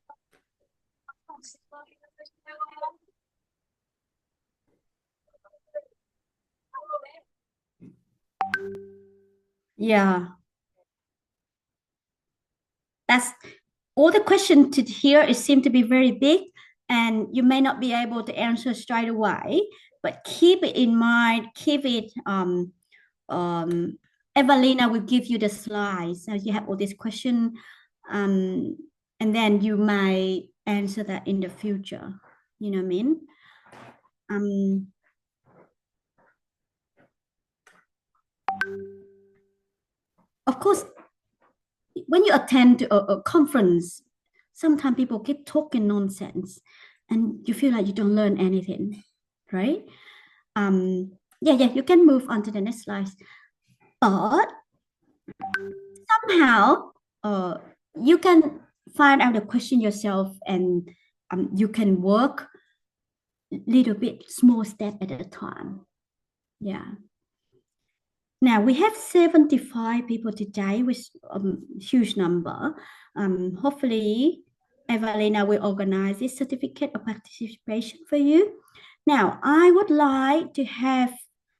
Yeah. That's all the questions to here. It seems to be very big and you may not be able to answer straight away, but keep it in mind, keep it, Evelina will give you the slides. So you have all these questions, and then you might answer that in the future. You know what I mean? Of course, when you attend a conference, sometimes people keep talking nonsense and you feel like you don't learn anything, right? Yeah, you can move on to the next slide. But Somehow, you can find out the question yourself, and you can work little bit, small step at a time. Yeah. Now we have 75 people today, which huge number. Hopefully, Evelina will organize this certificate of participation for you. Now, I would like to have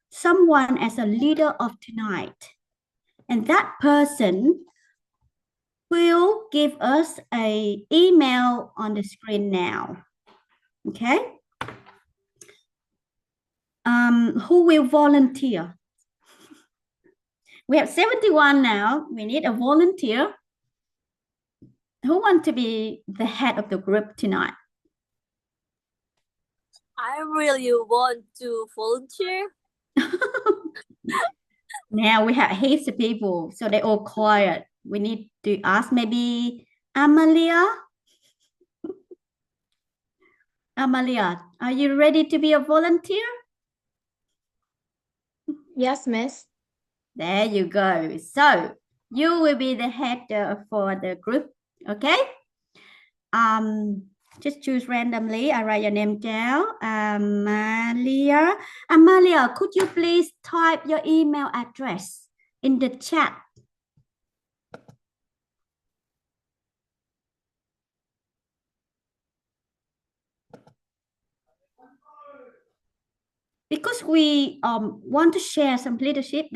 someone as a leader of tonight, and that person will give us a email on the screen now. Okay. Who will volunteer? We have 71 now. We need a volunteer. Who wants to be the head of the group tonight? I really want to volunteer. Now we have heaps of people, so they're all quiet. We need to ask maybe Amalia. Amalia, are you ready to be a volunteer? Yes, Miss. There you go. So you will be the head for the group, okay? Just choose randomly. I write your name down. Amalia. Amalia, could you please type your email address in the chat? Because we want to share some leadership.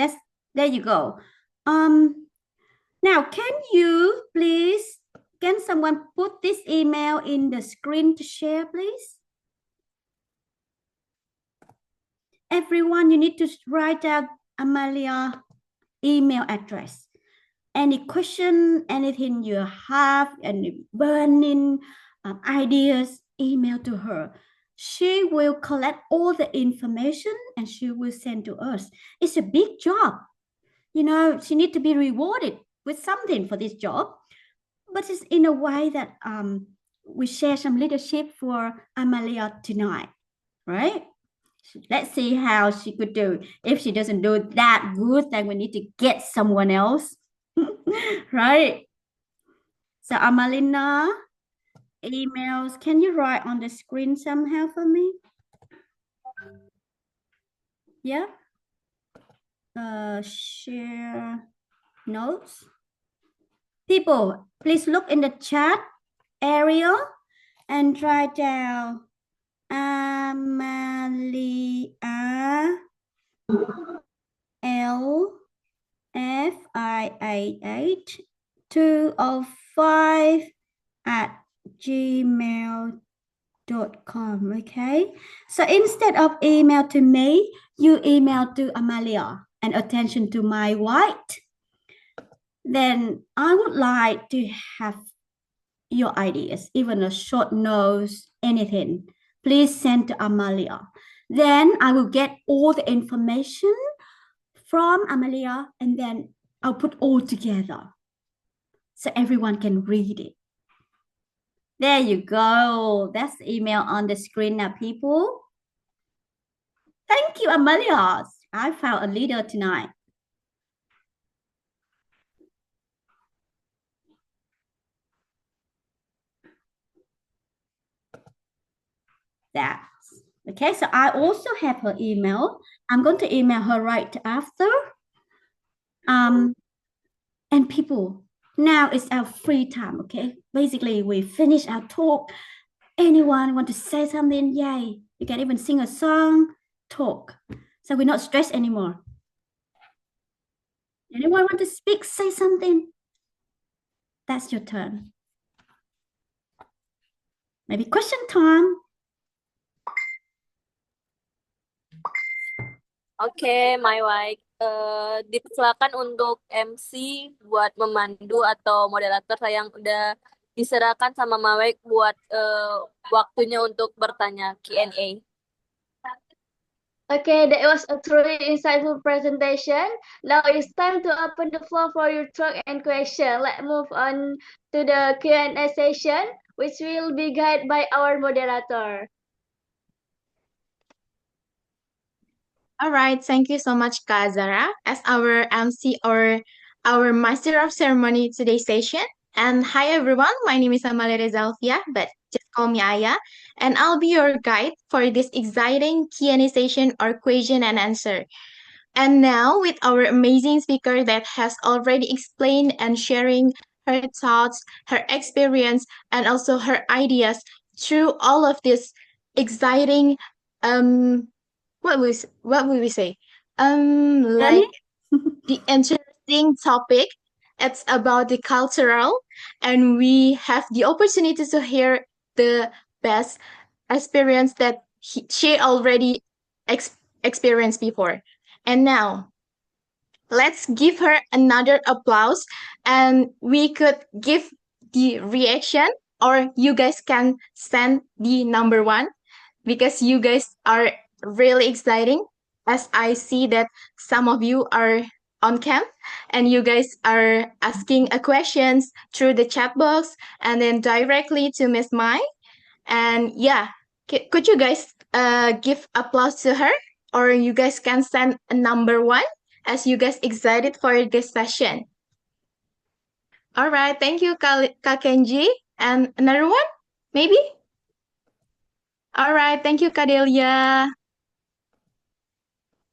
There you go. Now can someone put this email in the screen to share, please? Everyone, you need to write down Amalia email address. Any question, anything you have, any burning ideas, email to her. She will collect all the information and she will send to us. It's a big job. You know, she needs to be rewarded with something for this job, but it's in a way that we share some leadership for Amalia tonight, right? Let's see how she could do. If she doesn't do that good, then we need to get someone else, right? So Amalina, emails, can you write on the screen somehow for me? Yeah. Share notes. People, please look in the chat area and write down Amalia LFIAH 205 at gmail.com. Okay, so instead of email to me, you email to Amalia and attention to Mai White. Then I would like to have your ideas, even a short note, anything. Please send to Amalia. Then I will get all the information from Amalia and then I'll put all together so everyone can read it. There you go. That's the email on the screen now, people. Thank you, Amalia. I found a leader tonight. That's okay. So I also have her email. I'm going to email her right after. And people, now it's our free time, okay? Basically, we finish our talk. Anyone want to say something? Yay. You can even sing a song, talk. So we're not stressed anymore. Anyone want to speak, say something? That's your turn. Maybe question time. Oke, My White. Dipersilakan untuk MC buat memandu atau moderator saya yang udah diserahkan sama My White buat waktunya untuk bertanya Q&A. Okay, that was a truly insightful presentation. Now it's time to open the floor for your talk and question. Let's move on to the Q&A session, which will be guided by our moderator. All right, thank you so much, Kak Zara. As our MC or our Master of Ceremony today's session. And hi everyone, my name is Amalia Rezalfia, but just call me Aya, and I'll be your guide for this exciting Q&A session or question and answer. And now with our amazing speaker that has already explained and sharing her thoughts, her experience, and also her ideas through all of this exciting um what would we say? Journey? Like the interesting topic. It's about the cultural, and we have the opportunity to hear the best experience that she already experienced before. And now, let's give her another applause, and we could give the reaction, or you guys can send the number one because you guys are really exciting, as I see that some of you are on camp and you guys are asking a questions through the chat box and then directly to Miss Mai. And yeah, could you guys give applause to her, or you guys can send a number one as you guys excited for this session. All right, thank you, Kak Kenji. And another one, maybe? All right, thank you, Kadelia.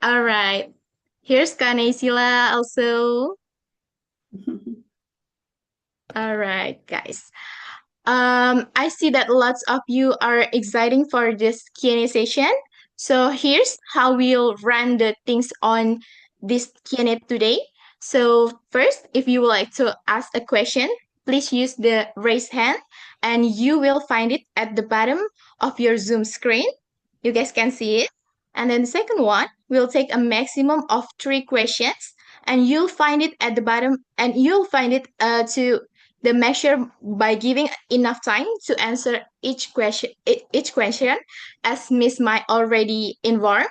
All right. Here's Kanesila also. All right, guys. I see that lots of you are exciting for this Q&A session. So here's how we'll run the things on this Q&A today. So first, if you would like to ask a question, please use the raise hand and you will find it at the bottom of your Zoom screen. You guys can see it. And then the second one, we'll take a maximum of 3 questions and you'll find it at the bottom, and you'll find it to the measure by giving enough time to answer each question, as Miss Mai already informed.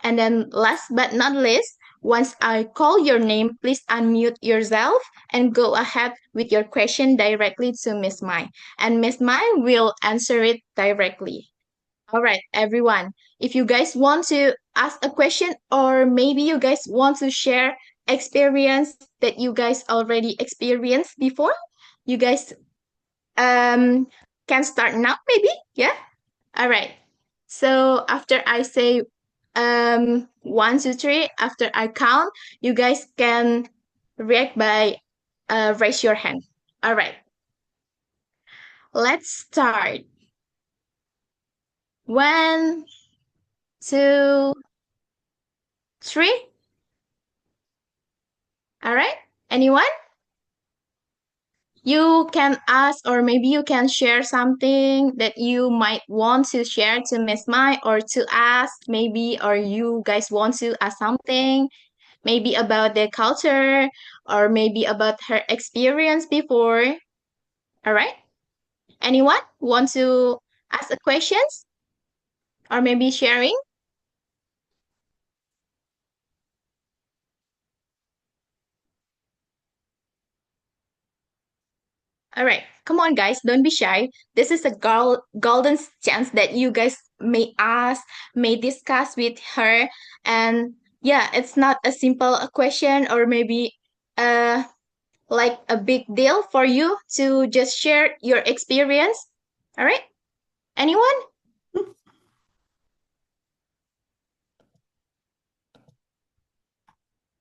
And then last but not least, once I call your name, please unmute yourself and go ahead with your question directly to Miss Mai, and Miss Mai will answer it directly. All right, everyone. If you guys want to ask a question, or maybe you guys want to share experience that you guys already experienced before, you guys can start now, maybe. Yeah. All right. So after I say 1, 2, 3, after I count, you guys can react by raise your hand. All right. Let's start. 1, 2, 3. All right. Anyone? You can ask, or maybe you can share something that you might want to share to Miss Mai, or to ask maybe, or you guys want to ask something maybe about the culture, or maybe about her experience before. All right. Anyone want to ask a questions, or maybe sharing? All right, come on, guys, don't be shy. This is a golden chance that you guys may ask, may discuss with her, and yeah, it's not a simple question, or maybe uh like a big deal for you to just share your experience. All right, anyone?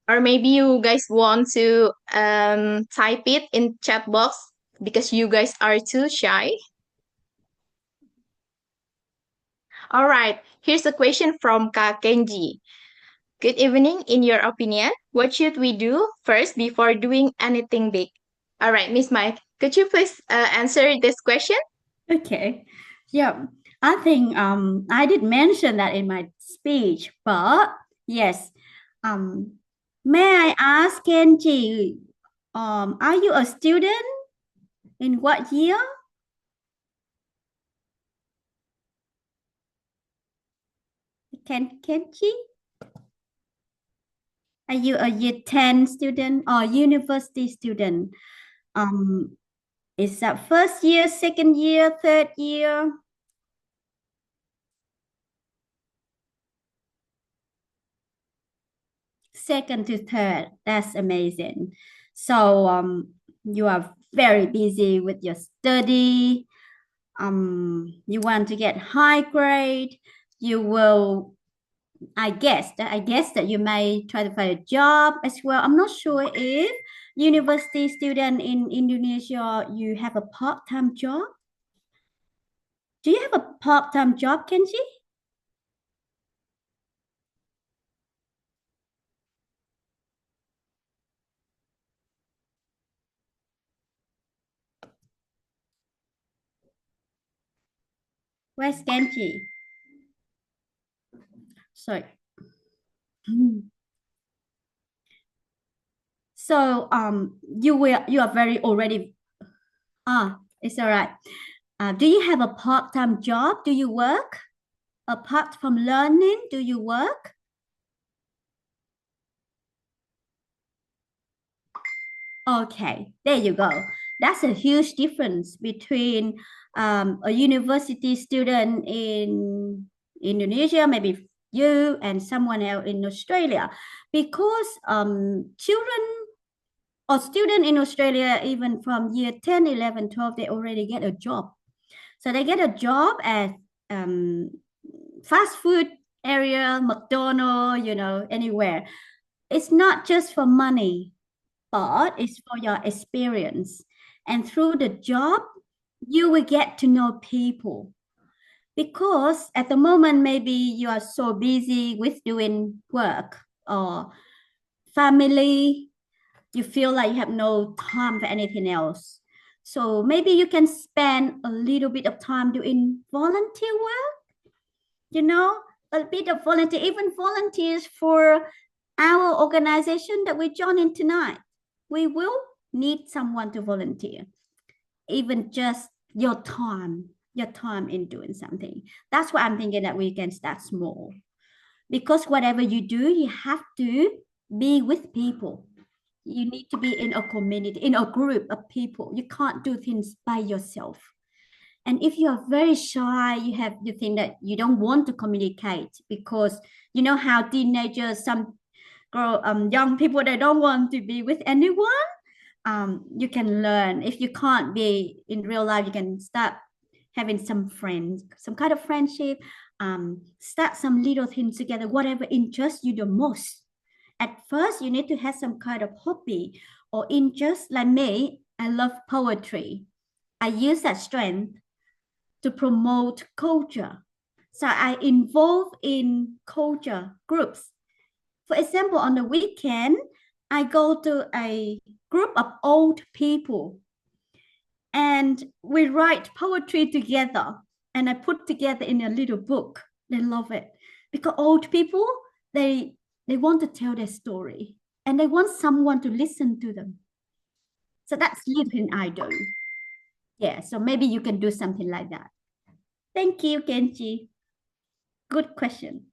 Or maybe you guys want to type it in chat box because you guys are too shy. All right, here's a question from Kak Kenji. Good evening. In your opinion, what should we do first before doing anything big? All right, Miss Mike, could you please answer this question? Okay. Yeah, I think I did mention that in my speech, but yes. May I ask Kenji, are you a student? In what year? Kenji? Are you a year 10 student or university student? Is that first year, second year, third year? Second to third. That's amazing. So you are very busy with your study. You want to get high grade. You will, I guess that you may try to find a job as well. I'm not sure if university student in Indonesia, you have a part-time job. Do you have a part-time job, Kenji? Where's Kenji? Sorry. So you are very already it's all right. Do you have a part-time job? Do you work? Apart from learning, do you work? Okay, there you go. That's a huge difference between a university student in Indonesia, maybe you and someone else in Australia, because children or students in Australia, even from year 10, 11, 12, they already get a job. So they get a job at fast food area, McDonald's, anywhere. It's not just for money, but it's for your experience. And through the job, you will get to know people. Because at the moment, maybe you are so busy with doing work or family, you feel like you have no time for anything else. So maybe you can spend a little bit of time doing volunteer work, a bit of volunteer, even volunteers for our organization that we join in tonight. We will need someone to volunteer, even just your time in doing something. That's why I'm thinking that we can start small. Because whatever you do, you have to be with people. You need to be in a community, in a group of people. You can't do things by yourself. And if you are very shy, you think that you don't want to communicate because you know how teenagers, some young people, they don't want to be with anyone. You can learn. If you can't be in real life, you can start having some friends, some kind of friendship. Start some little things together, whatever interests you the most. At first, you need to have some kind of hobby or interest. Like me, I love poetry. I use that strength to promote culture. So I involve in culture groups. For example, on the weekend, I go to a group of old people and we write poetry together and I put together in a little book. They love it because old people, they want to tell their story and they want someone to listen to them. So that's little thing I do. Yeah, so maybe you can do something like that. Thank you, Kenji. Good question.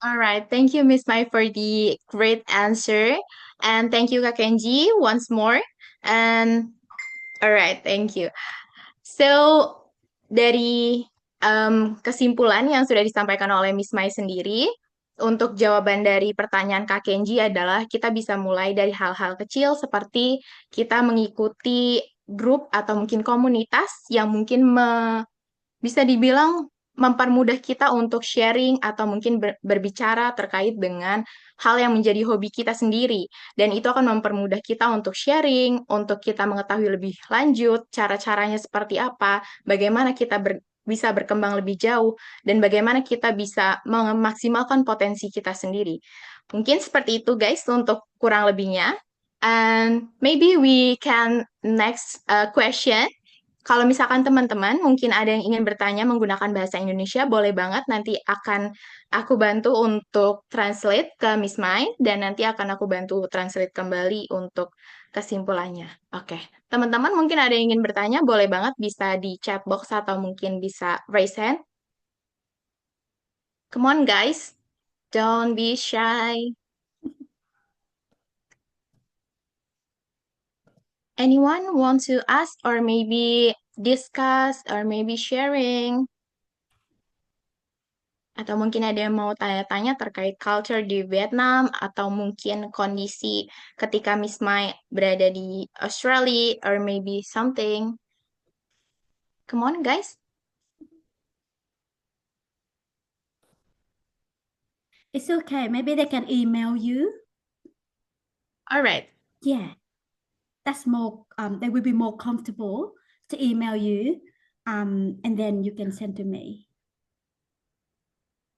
All right. Thank you, Miss Mai, for the great answer. And thank you, Kak Kenji, once more. And all right, thank you. So, dari kesimpulan yang sudah disampaikan oleh Miss Mai sendiri, untuk jawaban dari pertanyaan Kak Kenji adalah kita bisa mulai dari hal-hal kecil seperti kita mengikuti grup atau mungkin komunitas yang mungkin bisa dibilang mempermudah kita untuk sharing atau mungkin berbicara terkait dengan hal yang menjadi hobi kita sendiri. Dan itu akan mempermudah kita untuk sharing, untuk kita mengetahui lebih lanjut cara-caranya seperti apa, bagaimana kita bisa berkembang lebih jauh, dan bagaimana kita bisa memaksimalkan potensi kita sendiri. Mungkin seperti itu guys untuk kurang lebihnya. And maybe we can next question. Kalau misalkan teman-teman mungkin ada yang ingin bertanya menggunakan bahasa Indonesia, boleh banget nanti akan aku bantu untuk translate ke Miss Mai dan nanti akan aku bantu translate kembali untuk kesimpulannya. Oke, teman-teman mungkin ada yang ingin bertanya, boleh banget bisa di chat box atau mungkin bisa raise hand. Come on guys, don't be shy. Anyone want to ask or maybe discuss or maybe sharing? Atau mungkin ada yang mau tanya-tanya terkait culture di Vietnam atau mungkin kondisi ketika Miss Mai berada di Australia or maybe something. Come on, guys. It's okay. Maybe they can email you. All right. Yeah, that's more. They will be more comfortable to email you, and then you can send to me.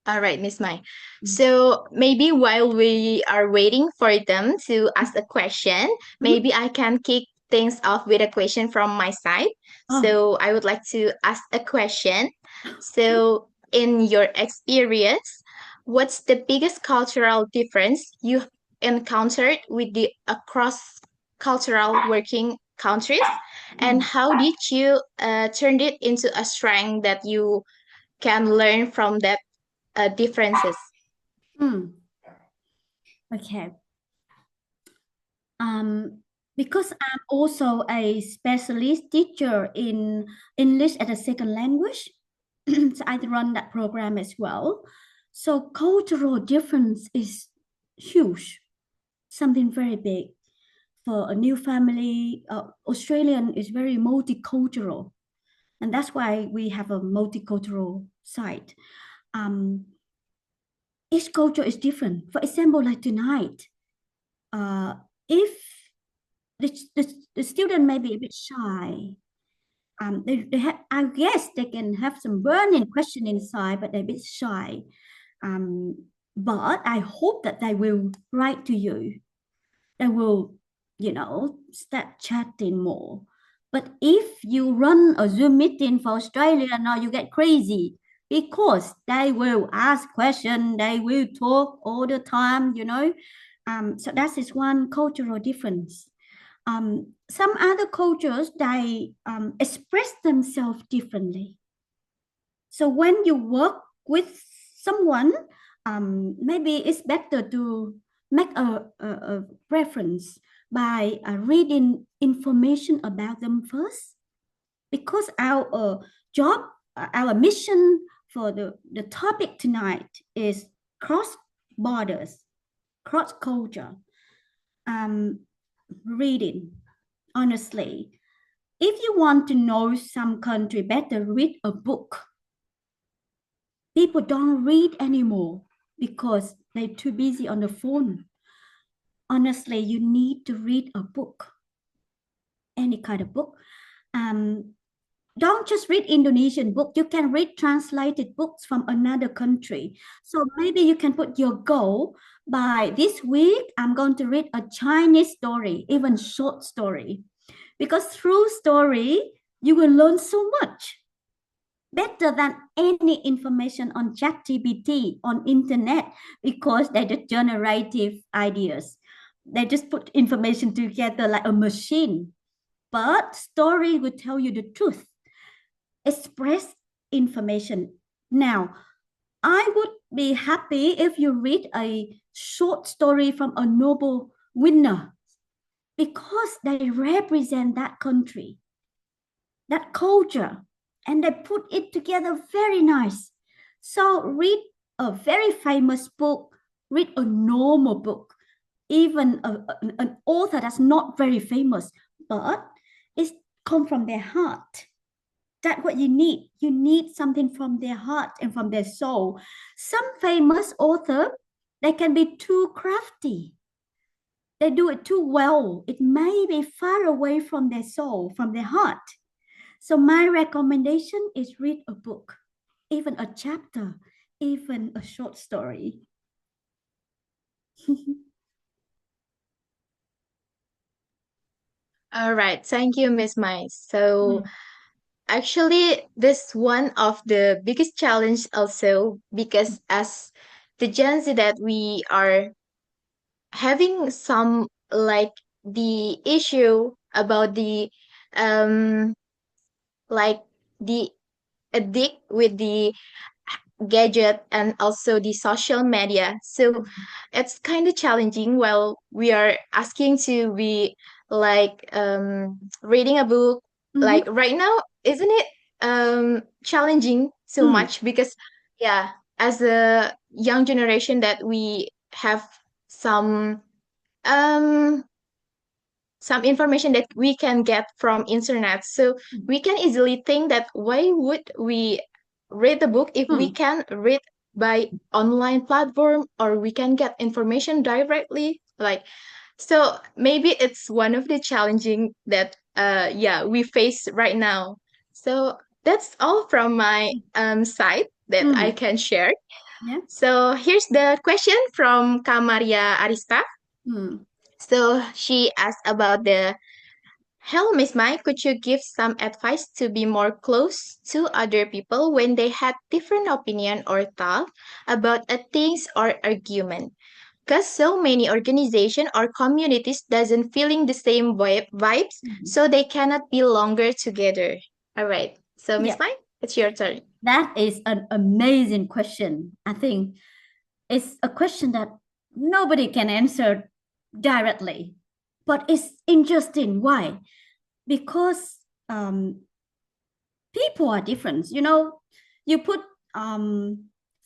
All right, Miss Mai. So maybe while we are waiting for them to ask a question, maybe I can kick things off with a question from my side. Oh. So I would like to ask a question. So in your experience, what's the biggest cultural difference you encountered with the across cultural working countries? And how did you turn it into a strength that you can learn from that differences? Okay. Because I'm also a specialist teacher in English as a second language, so I run that program as well. So cultural difference is huge, something very big. For a new family, Australian is very multicultural, and that's why we have a multicultural site. Each culture is different. For example, like tonight, if the student may be a bit shy, they have, I guess they can have some burning question inside, but they're a bit shy. But I hope that they will write to you. They will, start chatting more. But if you run a Zoom meeting for Australia, now you get crazy because they will ask questions, they will talk all the time, So that is one cultural difference. Some other cultures, they express themselves differently. So when you work with someone, maybe it's better to make a reference by reading information about them first, because our job, our mission for the topic tonight is cross borders, cross culture. Reading, honestly, if you want to know some country better, read a book. People don't read anymore because they're too busy on the phone. Honestly, you need to read a book, any kind of book. Don't just read Indonesian book. You can read translated books from another country. So maybe you can put your goal by this week, I'm going to read a Chinese story, even short story. Because through story, you will learn so much. Better than any information on ChatGPT, on internet, because they just generative ideas. They just put information together like a machine. But story will tell you the truth. Express information. Now, I would be happy if you read a short story from a Nobel winner, because they represent that country, that culture, and they put it together very nice. So read a very famous book, read a normal book, even an author that's not very famous, but it's come from their heart. That's what you need. You need something from their heart and from their soul. Some famous author, they can be too crafty. They do it too well. It may be far away from their soul, from their heart. So my recommendation is read a book, even a chapter, even a short story. All right, thank you, Miss Mai. So actually, this one of the biggest challenge also, because as the Gen Z that we are having some like the issue about the like the addict with the gadget and also the social media. So it's kind of challenging while we are asking to be like reading a book. Like right now, isn't it challenging so much? Because yeah, as a young generation that we have um some information that we can get from internet, so we can easily think that why would we read the book if we can read by online platform, or we can get information directly, like, so maybe it's one of the challenging that yeah, we face right now. So that's all from my side that I can share. Yeah. So here's the question from Kamaria Arista. So she asked about the, hello, Miss Mai, could you give some advice to be more close to other people when they had different opinion or thought about a things or argument? Because so many organization or communities doesn't feeling the same vibes, so they cannot be longer together. All right. So Miss Yeah. Mai, it's your turn. That is an amazing question. I think it's a question that nobody can answer directly, but it's interesting. Why? Because people are different. You know, you put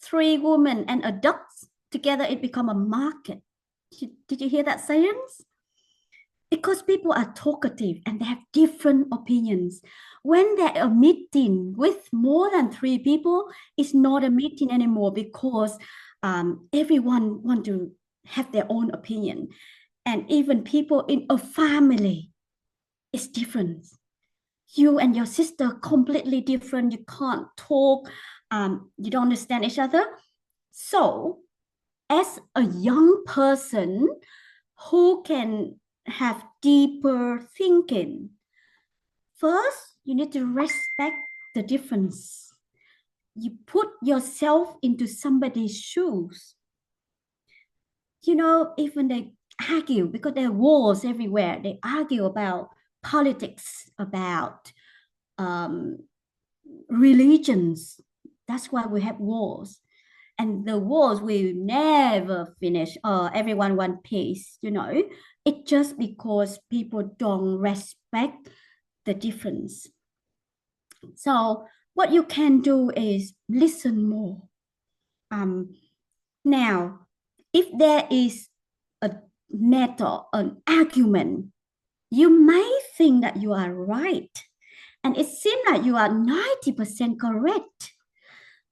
three women and a duck together, it become a market. Did you hear that sentence? Because people are talkative and they have different opinions. When they're a meeting with more than three people, it's not a meeting anymore, because everyone want to have their own opinion. And even people in a family, it's different. You and your sister completely different. You can't talk. You don't understand each other. So, as a young person who can have deeper thinking, first you need to respect the difference. You put yourself into somebody's shoes. You know, even they argue, because there are wars everywhere. They argue about politics, about religions. That's why we have wars. And the wars will never finish. Everyone want peace, you know. It's just because people don't respect the difference. So what you can do is listen more. Now, if there is a matter, an argument, you may think that you are right, and it seems like you are 90% correct.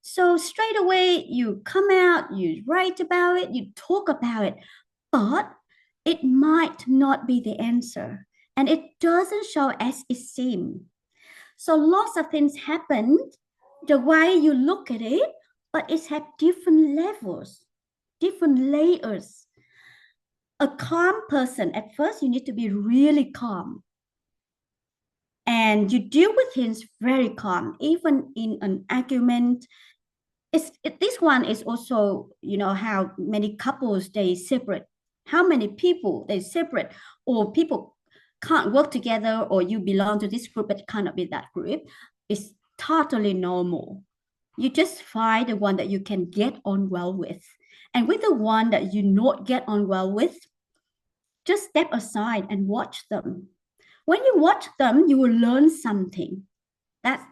So straight away, you come out, you write about it, you talk about it, but it might not be the answer, and it doesn't show as it seems. So lots of things happen the way you look at it, but it has different levels, different layers. A calm person, at first, you need to be really calm. And you deal with things very calm, even in an argument. This one is also, you know, how many couples they separate, how many people they separate, or people can't work together, or you belong to this group but cannot be that group. It's totally normal. You just find the one that you can get on well with. And with the one that you not get on well with, just step aside and watch them. When you watch them, you will learn something that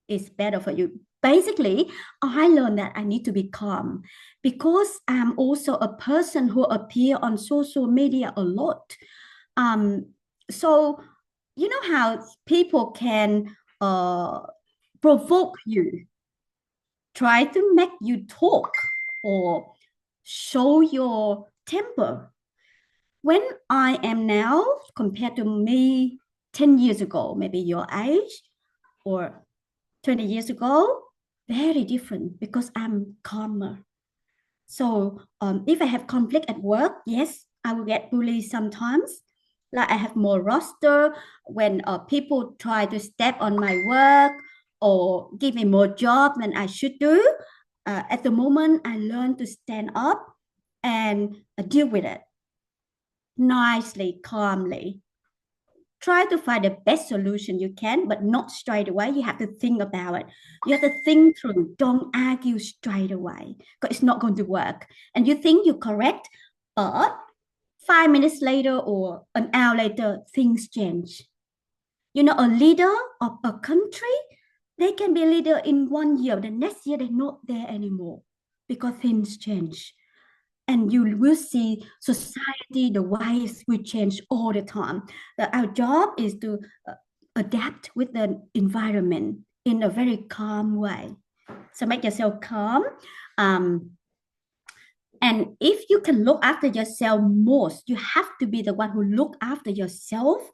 is better for you. Basically, I learned that I need to be calm, because I'm also a person who appear on social media a lot. So you know how people can provoke you, try to make you talk, or show your temper. When I am now compared to me 10 years ago, maybe your age, or 20 years ago, very different, because I'm calmer. So if I have conflict at work, yes, I will get bullied sometimes. Like I have more roster when people try to step on my work or give me more job than I should do. At the moment, I learn to stand up and deal with it nicely, calmly. Try to find the best solution you can, but not straight away. You have to think about it. You have to think through. Don't argue straight away, because it's not going to work. And you think you're correct, but 5 minutes later or an hour later, things change. You know, a leader of a country, they can be a leader in 1 year. The next year, they're not there anymore. because things change. And you will see society, the ways will change all the time. Our job is to adapt with the environment in a very calm way. So make yourself calm. And if you can look after yourself most, you have to be the one who look after yourself,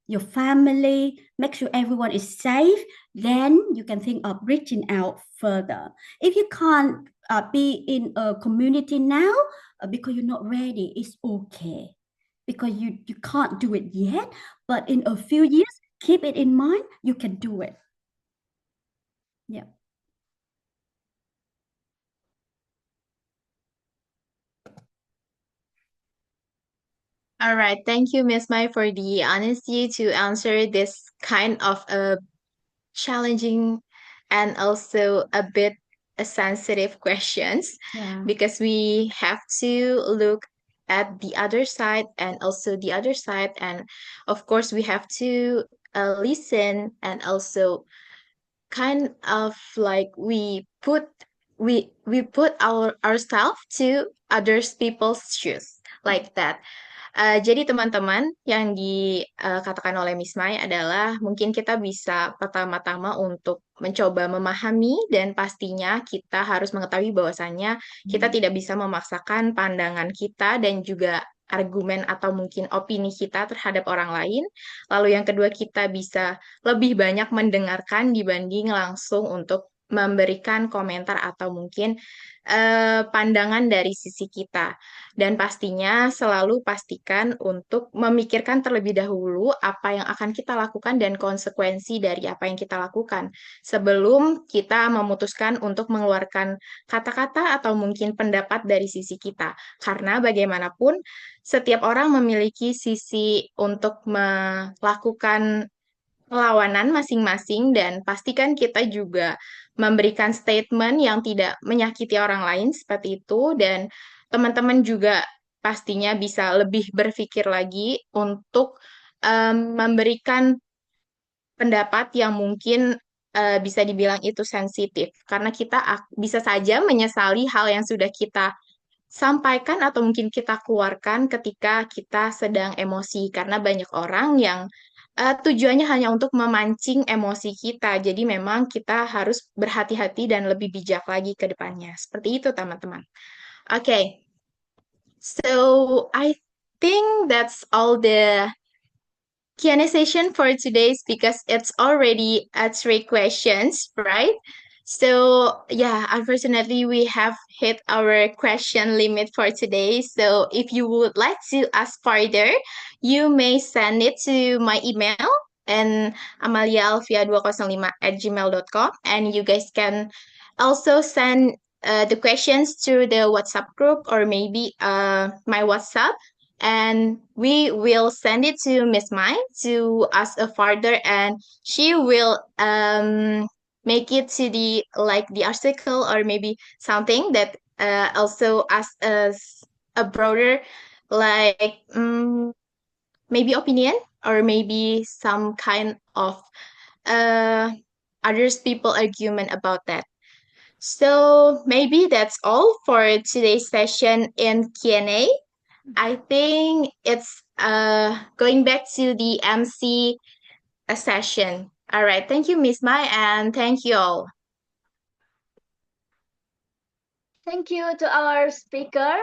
your family, make sure everyone is safe. Then you can think of reaching out further. If you can't be in a community now because you're not ready, it's okay. Because you can't do it yet, but in a few years, keep it in mind, you can do it. Yeah. All right, thank you, Miss Mai, for the honesty to answer this kind of challenging and also a bit sensitive questions, Yeah. because we have to look at the other side and also the other side, and of course we have to listen, and also kind of like we put ourselves to others people's shoes, like that. Jadi teman-teman, yang dikatakan oleh Miss Mai adalah mungkin kita bisa pertama-tama untuk mencoba memahami, dan pastinya kita harus mengetahui bahwasannya kita tidak bisa memaksakan pandangan kita dan juga argumen atau mungkin opini kita terhadap orang lain. Lalu yang kedua, kita bisa lebih banyak mendengarkan dibanding langsung untuk memberikan komentar atau mungkin pandangan dari sisi kita. Dan pastinya selalu pastikan untuk memikirkan terlebih dahulu apa yang akan kita lakukan dan konsekuensi dari apa yang kita lakukan sebelum kita memutuskan untuk mengeluarkan kata-kata atau mungkin pendapat dari sisi kita. Karena bagaimanapun setiap orang memiliki sisi untuk melakukan perlawanan masing-masing, dan pastikan kita juga memberikan statement yang tidak menyakiti orang lain seperti itu, dan teman-teman juga pastinya bisa lebih berpikir lagi untuk memberikan pendapat yang mungkin bisa dibilang itu sensitif, karena kita bisa saja menyesali hal yang sudah kita sampaikan atau mungkin kita keluarkan ketika kita sedang emosi, karena banyak orang yang tujuannya hanya untuk memancing emosi kita. Jadi memang kita harus berhati-hati dan lebih bijak lagi ke depannya. Seperti itu, teman-teman. Okay, so I think that's all the Q&A session for today, because it's already 3 questions, right? So yeah, unfortunately, we have hit our question limit for today. So if you would like to ask further, you may send it to my email and amaliaalfia205@gmail.com, and you guys can also send the questions through the WhatsApp group or maybe my WhatsApp, and we will send it to Miss Mai to ask a further, and she will make it to the article or maybe something that also ask us a broader like maybe opinion or maybe some kind of others people argument about that. So maybe that's all for today's session in Q&A. I think it's going back to the MC session. All right. Thank you, Miss Mai, and thank you all. Thank you to our speaker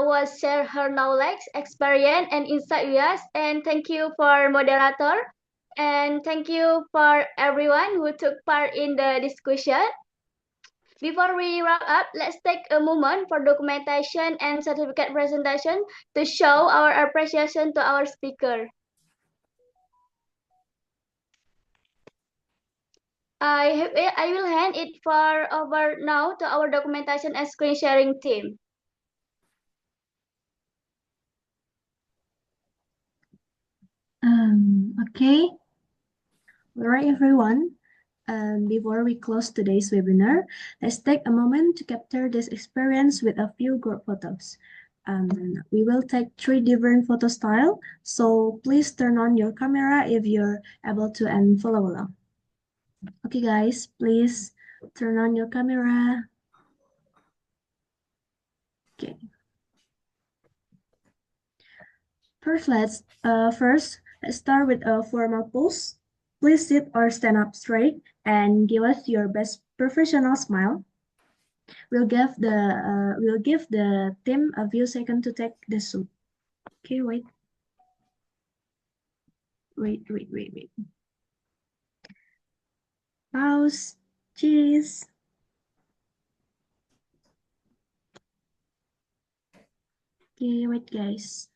was share her knowledge, experience, and insight with us. And thank you for moderator. And thank you for everyone who took part in the discussion. Before we wrap up, let's take a moment for documentation and certificate presentation to show our appreciation to our speaker. I will hand it over now to our documentation and screen sharing team. Okay. All right, everyone. Before we close today's webinar, let's take a moment to capture this experience with a few group photos. We will take 3 different photo styles, so please turn on your camera if you're able to and follow along. Okay, guys, please turn on your camera. Okay. First, let's start with a formal pose. Please sit or stand up straight and give us your best professional smile. We'll give the team a few seconds to take the suit. Okay, wait. Pause. Cheese. Okay, wait, guys.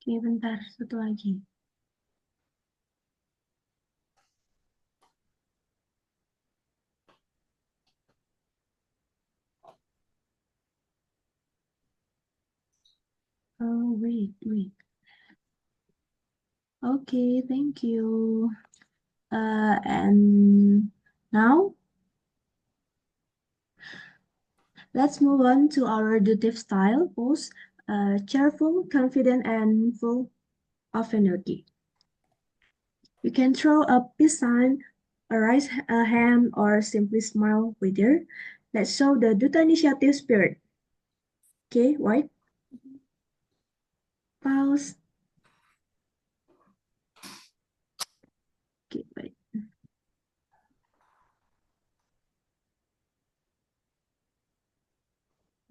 Oke, bentar, satu lagi. Oh, wait. Okay, thank you. And now, let's move on to our duty style pose. Cheerful, confident, and full of energy. You can throw a peace sign, raise a hand, or simply smile with her. Let's show the Duta initiative spirit. Okay, White. Pause. Okay, wait.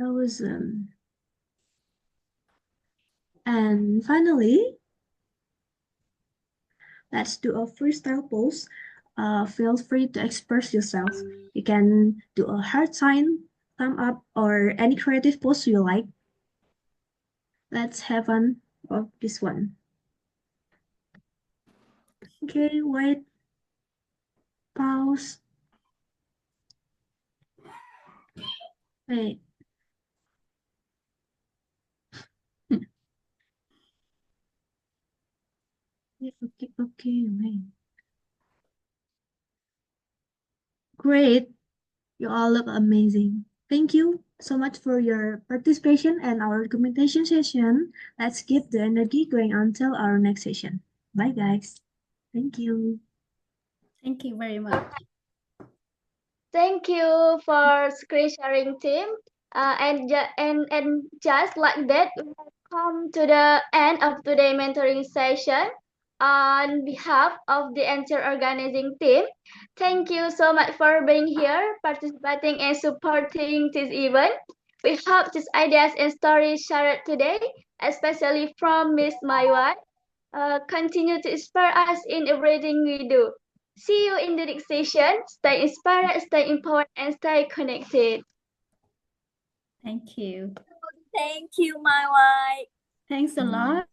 That was and finally, let's do a freestyle pose. Feel free to express yourself. You can do a heart sign, thumb up, or any creative pose you like. Let's have fun of this one. Okay, wait. Pause. Wait. Okay, wait. Great. You all look amazing. Thank you so much for your participation and our documentation session. Let's keep the energy going until our next session. Bye, guys. Thank you. Thank you very much. Thank you for screen sharing team. And just like that, we have come to the end of today's mentoring session. On behalf of the entire organizing team, thank you so much for being here, participating and supporting this event. We hope these ideas and stories shared today, especially from Miss Mai White, continue to inspire us in everything we do. See you in the next session. Stay inspired, stay empowered, and stay connected. Thank you. Thank you, Mai White. Thanks a lot.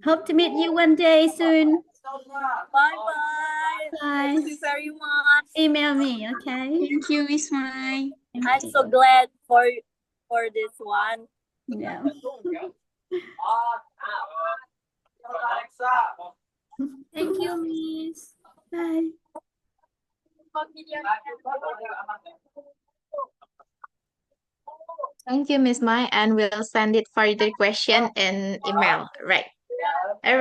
Hope to meet you one day soon. Bye-bye. Bye. Thank you very much. Email me, okay? Thank you, Miss Mai. Thank I'm you. so glad for this one. Yeah. Thank you, Miss. Bye. Thank you, Miss Mai, and we'll send it further question in email. Right. All right.